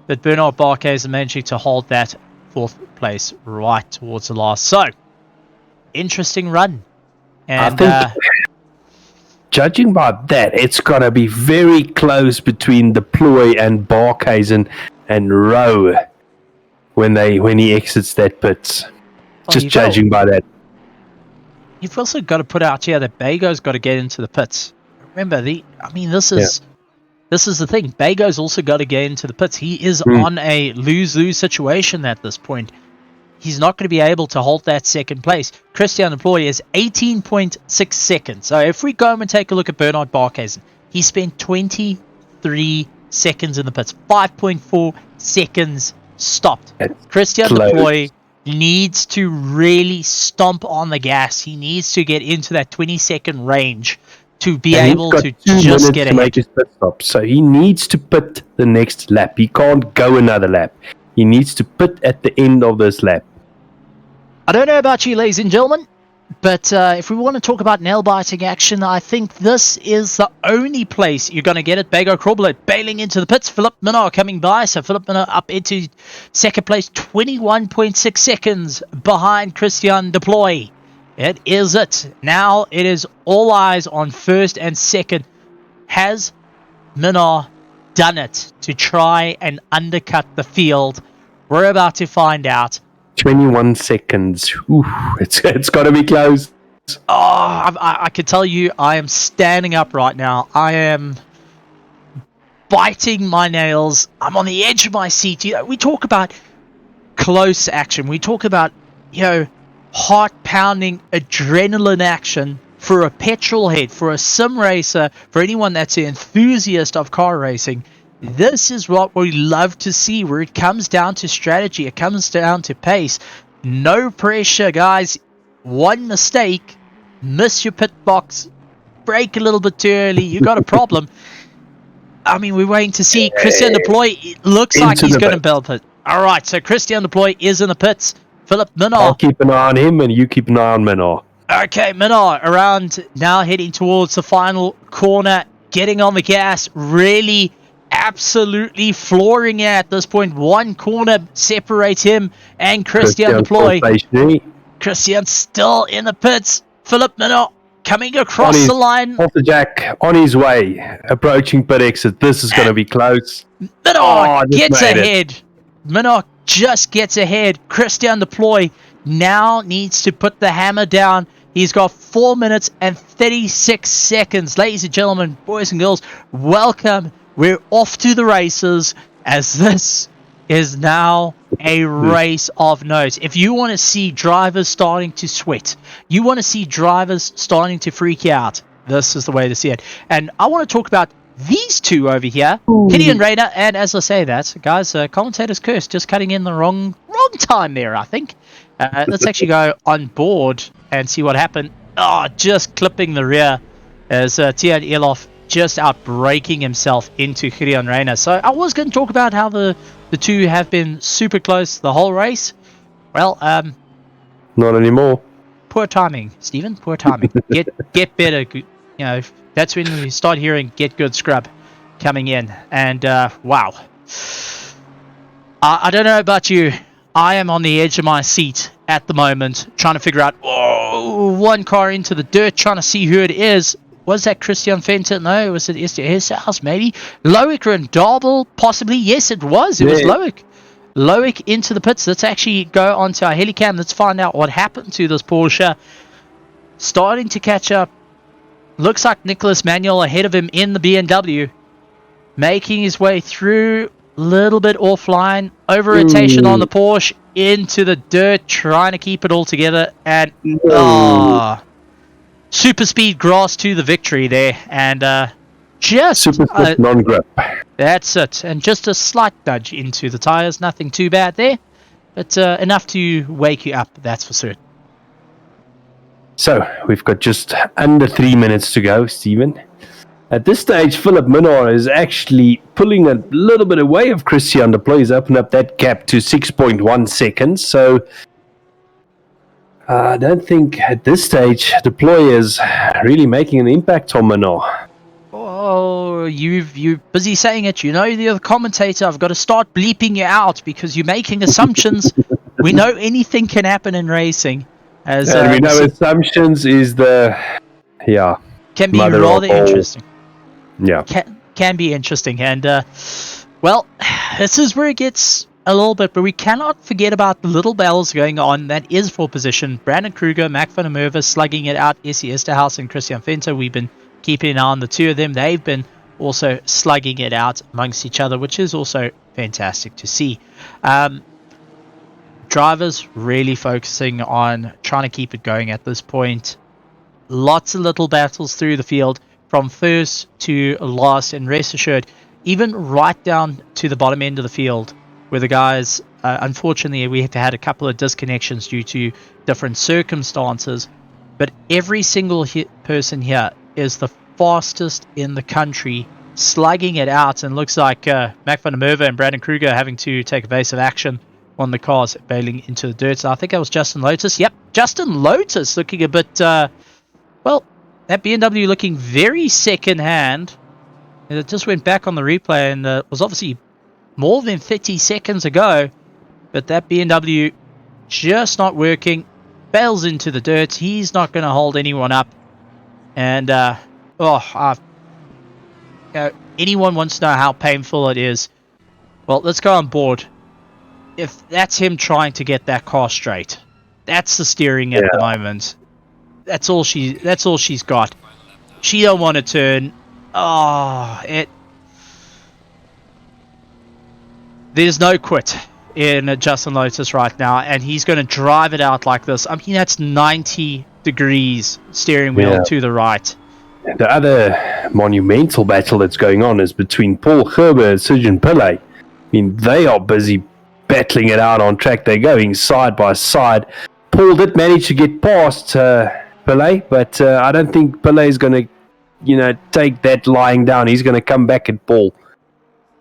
but Bernard Barkhuizen managing to hold that 4th place right towards the last. So, interesting run. And I think, judging by that, it's going to be very close between Deploy and Barkhuizen and Rowe when he exits that pit. Just judging by that. You've also got to put out here that Bago's got to get into the pits. Remember, this is the thing. Bago's also got to get into the pits. He is on a lose-lose situation at this point. He's not going to be able to hold that 2nd place. Christian Deploy is 18.6 seconds. So if we go and take a look at Bernard Barkhuizen, he spent 23 seconds in the pits. 5.4 seconds stopped. Christian Deploy needs to really stomp on the gas. He needs to get into that 20-second range to be able to just get ahead. Make his pit stop. So he needs to pit the next lap. He can't go another lap. He needs to pit at the end of this lap. I don't know about you, ladies and gentlemen, but if we want to talk about nail-biting action, I think this is the only place you're going to get it. Bago Krobler bailing into the pits. Philip Minnaar coming by. So Philip Minnaar up into 2nd place, 21.6 seconds behind Christian Deploy. It is it. Now it is all eyes on 1st and 2nd. Has Minnaar done it to try and undercut the field? We're about to find out. 21 seconds. Ooh, it's got to be close. Oh, I can tell you, I am standing up right now. I am biting my nails. I'm on the edge of my seat. We talk about close action. We talk about, heart-pounding adrenaline action for a petrol head, for a sim racer, for anyone that's an enthusiast of car racing. This is what we love to see, where it comes down to strategy. It comes down to pace. No pressure, guys. One mistake, miss your pit box, brake a little bit too early, you got a problem. We're waiting to see. Christian Deploy, it looks like he's going to belt it. All right, so Christian Deploy is in the pits. Philip Minnaar. I'll keep an eye on him, and you keep an eye on Minnaar. Okay, Minnaar around now, heading towards the final corner, getting on the gas, really absolutely flooring it at this point. One corner separates him and Christian Deploy. Christian still in the pits. Philip Minnaar coming across the line. Off the jack, on his way, approaching pit exit. This is going to be close. Minnaar gets ahead. Minnaar just gets ahead. Christian Deploy now needs to put the hammer down. He's got 4 minutes and 36 seconds. Ladies and gentlemen, boys and girls, welcome. We're off to the races, as this is now a race of note. If you want to see drivers starting to sweat, you want to see drivers starting to freak out, this is the way to see it. And I want to talk about these two over here, Gideon Rayner, and as I say that, guys, commentator's curse, just cutting in the wrong time there, I think. Let's actually go on board and see what happened. Just clipping the rear as Tian Elof just out braking himself into Gideon Rayner. So I was going to talk about how the two have been super close the whole race. Well, not anymore. Poor timing, Stephen. Poor timing. Get better. That's when we start hearing "get good scrub" coming in. And wow, I don't know about you. I am on the edge of my seat at the moment, trying to figure out one car into the dirt, trying to see who it is. Was that Christian Venter? No, was it SDS House? Maybe. Loic and Dobel? Possibly. Yes, it was. It was Loic. Loic into the pits. Let's actually go onto our helicam. Let's find out what happened to this Porsche. Starting to catch up. Looks like Nicholas Manuel ahead of him in the BMW. Making his way through. Little bit offline. Over rotation on the Porsche. Into the dirt. Trying to keep it all together. And super speed grass to the victory there. And just super non-grip. That's it. And just a slight nudge into the tyres. Nothing too bad there. But enough to wake you up. That's for certain. So we've got just under 3 minutes to go, Stephen. At this stage, Philip Minor is actually pulling a little bit away of Christian Deploy. He's opened up that gap to 6.1 seconds. So I don't think at this stage Deploy is really making an impact on Minor. Oh, you're busy saying it. You know you're the commentator. I've got to start bleeping you out because you're making assumptions. We know anything can happen in racing. As we know assumptions is can be rather interesting. Yeah. Can be interesting. And, well, this is where it gets a little bit, but we cannot forget about the little battles going on. That is for position. Brandon Kruger, Mac van der Merwe slugging it out. Essie Esterhaus and Christian Venter. We've been keeping an eye on the two of them. They've been also slugging it out amongst each other, which is also fantastic to see. Drivers really focusing on trying to keep it going at this point. Lots of little battles through the field from first to last, and rest assured, even right down to the bottom end of the field where the guys, unfortunately, we have had a couple of disconnections due to different circumstances, but every single person here is the fastest in the country, slugging it out, and looks like Mac van der Merwe and Brandon Kruger having to take evasive action on the cars bailing into the dirt. So I think that was Justin Lotus. Yep, Justin Lotus looking a bit, well, that BMW looking very second-hand. It just went back on the replay and was obviously more than 30 seconds ago. But that BMW just not working. Bails into the dirt. He's not going to hold anyone up. And, anyone wants to know how painful it is. Well, let's go on board. If that's him trying to get that car straight. That's the steering at the moment. That's all she's got. She don't want to turn. There's no quit in Justin Lotus right now, and he's going to drive it out like this. I mean, that's 90 degrees steering wheel to the right. The other monumental battle that's going on is between Paul Gerber and Sergeant Pillay. I mean, they are busy battling it out on track. They're going side by side. Paul did manage to get past Pillay, but I don't think Pillay is going to, take that lying down. He's going to come back at Paul.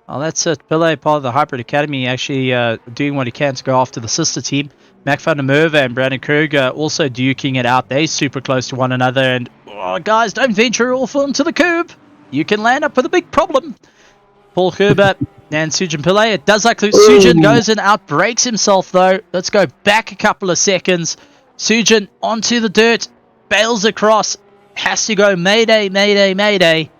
Well, that's it. Pillay, part of the Hybrid Academy, actually doing what he can to go after the sister team. Mac van der Merwe and Brandon Kruger also duking it out. They're super close to one another. And, guys, don't venture off onto the curb. You can land up with a big problem. Paul Gerber and Sujin Pillay. It does like Sujin goes and outbrakes himself, though. Let's go back a couple of seconds. Sujin onto the dirt. Bails across. Has to go mayday, mayday, mayday.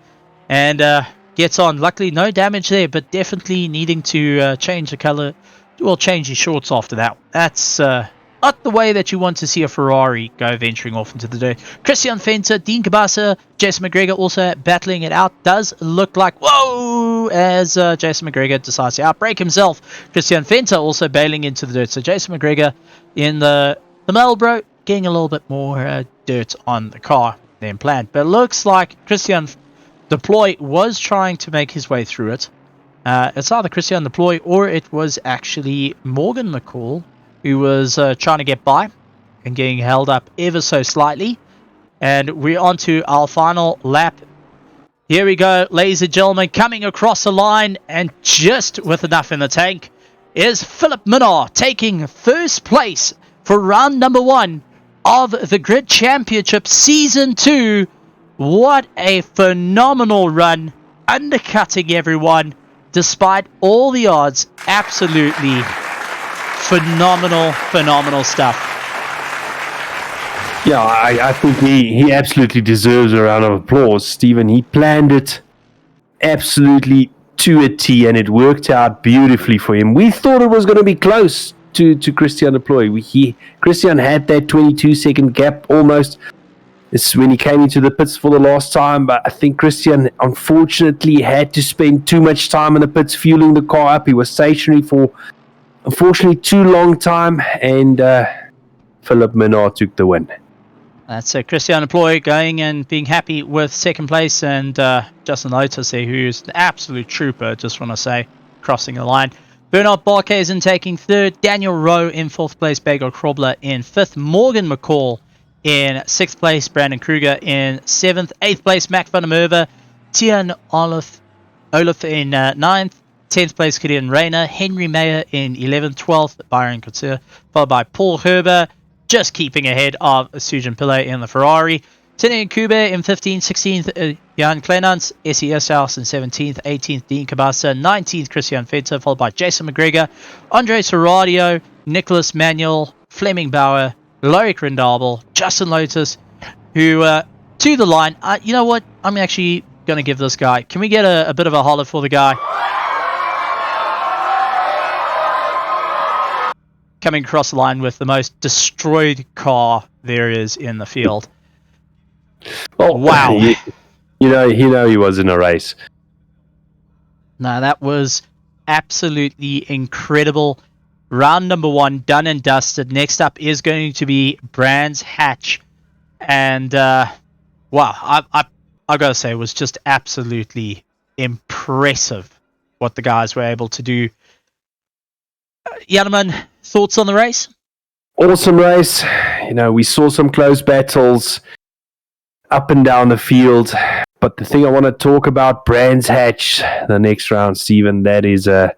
And gets on. Luckily, no damage there, but definitely needing to change the color. Well, change his shorts after that. That's not the way that you want to see a Ferrari go venturing off into the dirt. Christian Venter, Dean Cabasa, Jason McGregor also battling it out. Does look like, whoa, as Jason McGregor decides to outbrake himself. Christian Venter also bailing into the dirt. So Jason McGregor in the Marlboro getting a little bit more dirt on the car than planned. But it looks like Christian Deploy was trying to make his way through it. It's either Christian Deploy or it was actually Morgan McCall who was trying to get by and getting held up ever so slightly. And we're on to our final lap. Here we go, ladies and gentlemen, coming across the line and just with enough in the tank is Philip Minor taking first place for round number 1 of the Grid Championship Season 2. What a phenomenal run, undercutting everyone despite all the odds. Absolutely phenomenal stuff. Yeah, I think he absolutely deserves a round of applause, Stephen. He planned it absolutely to a T, and it worked out beautifully for him. We thought it was going to be close to Christian Deploy. Christian had that 22-second gap almost. It's when he came into the pits for the last time, but I think Christian unfortunately had to spend too much time in the pits fueling the car up. He was stationary for unfortunately too long time, and Philip Menard took the win. That's Christian Deploy going and being happy with second place, and Justin Lotus there, who's an absolute trooper, just want to say, crossing the line. Bernard Barkhuizen taking third, Daniel Rowe in fourth place, Bagel Krobler in fifth, Morgan McCall in sixth place, Brandon Kruger in seventh, eighth place, Mac van der Merwe, Tian Olaf in ninth, 10th place, Gideon Rayner, Henry Mayer in 11th, 12th, Byron Couture, followed by Paul Herber, just keeping ahead of Sujan Pillay in the Ferrari. Tinian Kuber in 15th, 16th, Jan Kleinans, SES House in 17th, 18th, Dean Cabasa, 19th, Christian Venter, followed by Jason McGregor, Andre Serradio, Nicholas Manuel, Fleming Bauer, Loic Rendabel, Justin Lotus, who, to the line, you know what, I'm actually going to give this guy, can we get a bit of a holler for the guy? Coming across the line with the most destroyed car there is in the field. Oh, wow. You know he was in a race. No, that was absolutely incredible. Round number 1 done and dusted. Next up is going to be Brands Hatch. And, wow, I gotta say, it was just absolutely impressive what the guys were able to do. Janneman, thoughts on the race? Awesome race. You know, we saw some close battles up and down the field. But the thing I want to talk about, Brands Hatch, the next round, Stephen, that is a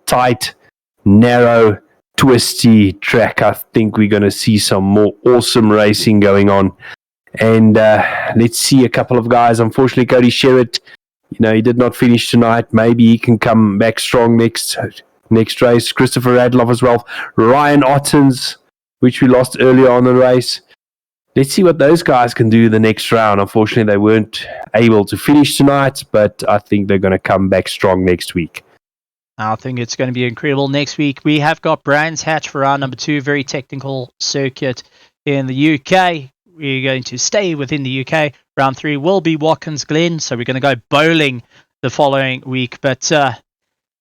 tight, narrow, twisty track. I think we're going to see some more awesome racing going on. And let's see a couple of guys. Unfortunately, Cody Sherritt, you know, he did not finish tonight. Maybe he can come back strong next race. Christopher Radloff as well. Ryan Ottens, which we lost earlier on in the race. Let's see what those guys can do the next round. Unfortunately, they weren't able to finish tonight, but I think they're going to come back strong next week. I think it's going to be incredible next week. We have got Brands Hatch for round number 2, very technical circuit in the UK. We're going to stay within the UK. Round 3 will be Watkins Glen, so we're going to go bowling the following week. But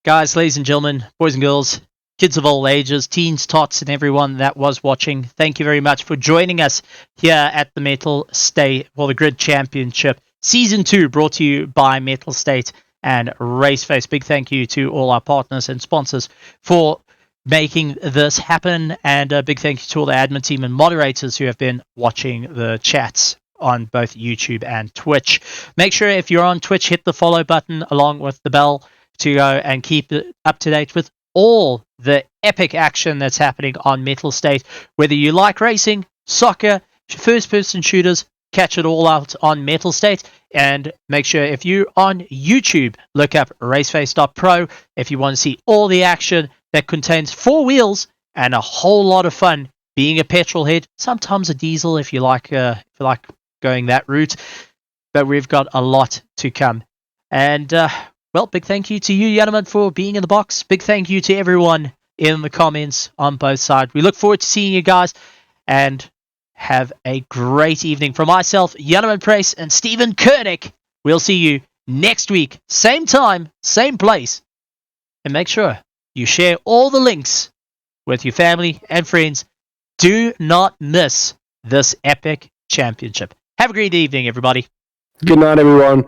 guys, ladies and gentlemen, boys and girls, kids of all ages, teens, tots, and everyone that was watching, thank you very much for joining us here at the Metal State, the Grid Championship Season 2, brought to you by Metal State and RaceFace. Big thank you to all our partners and sponsors for making this happen, and a big thank you to all the admin team and moderators who have been watching the chats on both YouTube and Twitch. Make sure if you're on Twitch, hit the follow button along with the bell to go and keep up to date with all the epic action that's happening on Metal State. Whether you like racing, soccer, first-person shooters, catch it all out on Metal State. And make sure if you're on YouTube, look up raceface.pro if you want to see all the action that contains 4 wheels and a whole lot of fun being a petrol head, sometimes a diesel if you like going that route. But we've got a lot to come. And well, big thank you to you, Janneman, for being in the box. Big thank you to everyone in the comments on both sides. We look forward to seeing you guys, and have a great evening. From myself, Janneman Price, and Stephen Koenig, we'll see you next week. Same time, same place. And make sure you share all the links with your family and friends. Do not miss this epic championship. Have a great evening, everybody. Good night, everyone.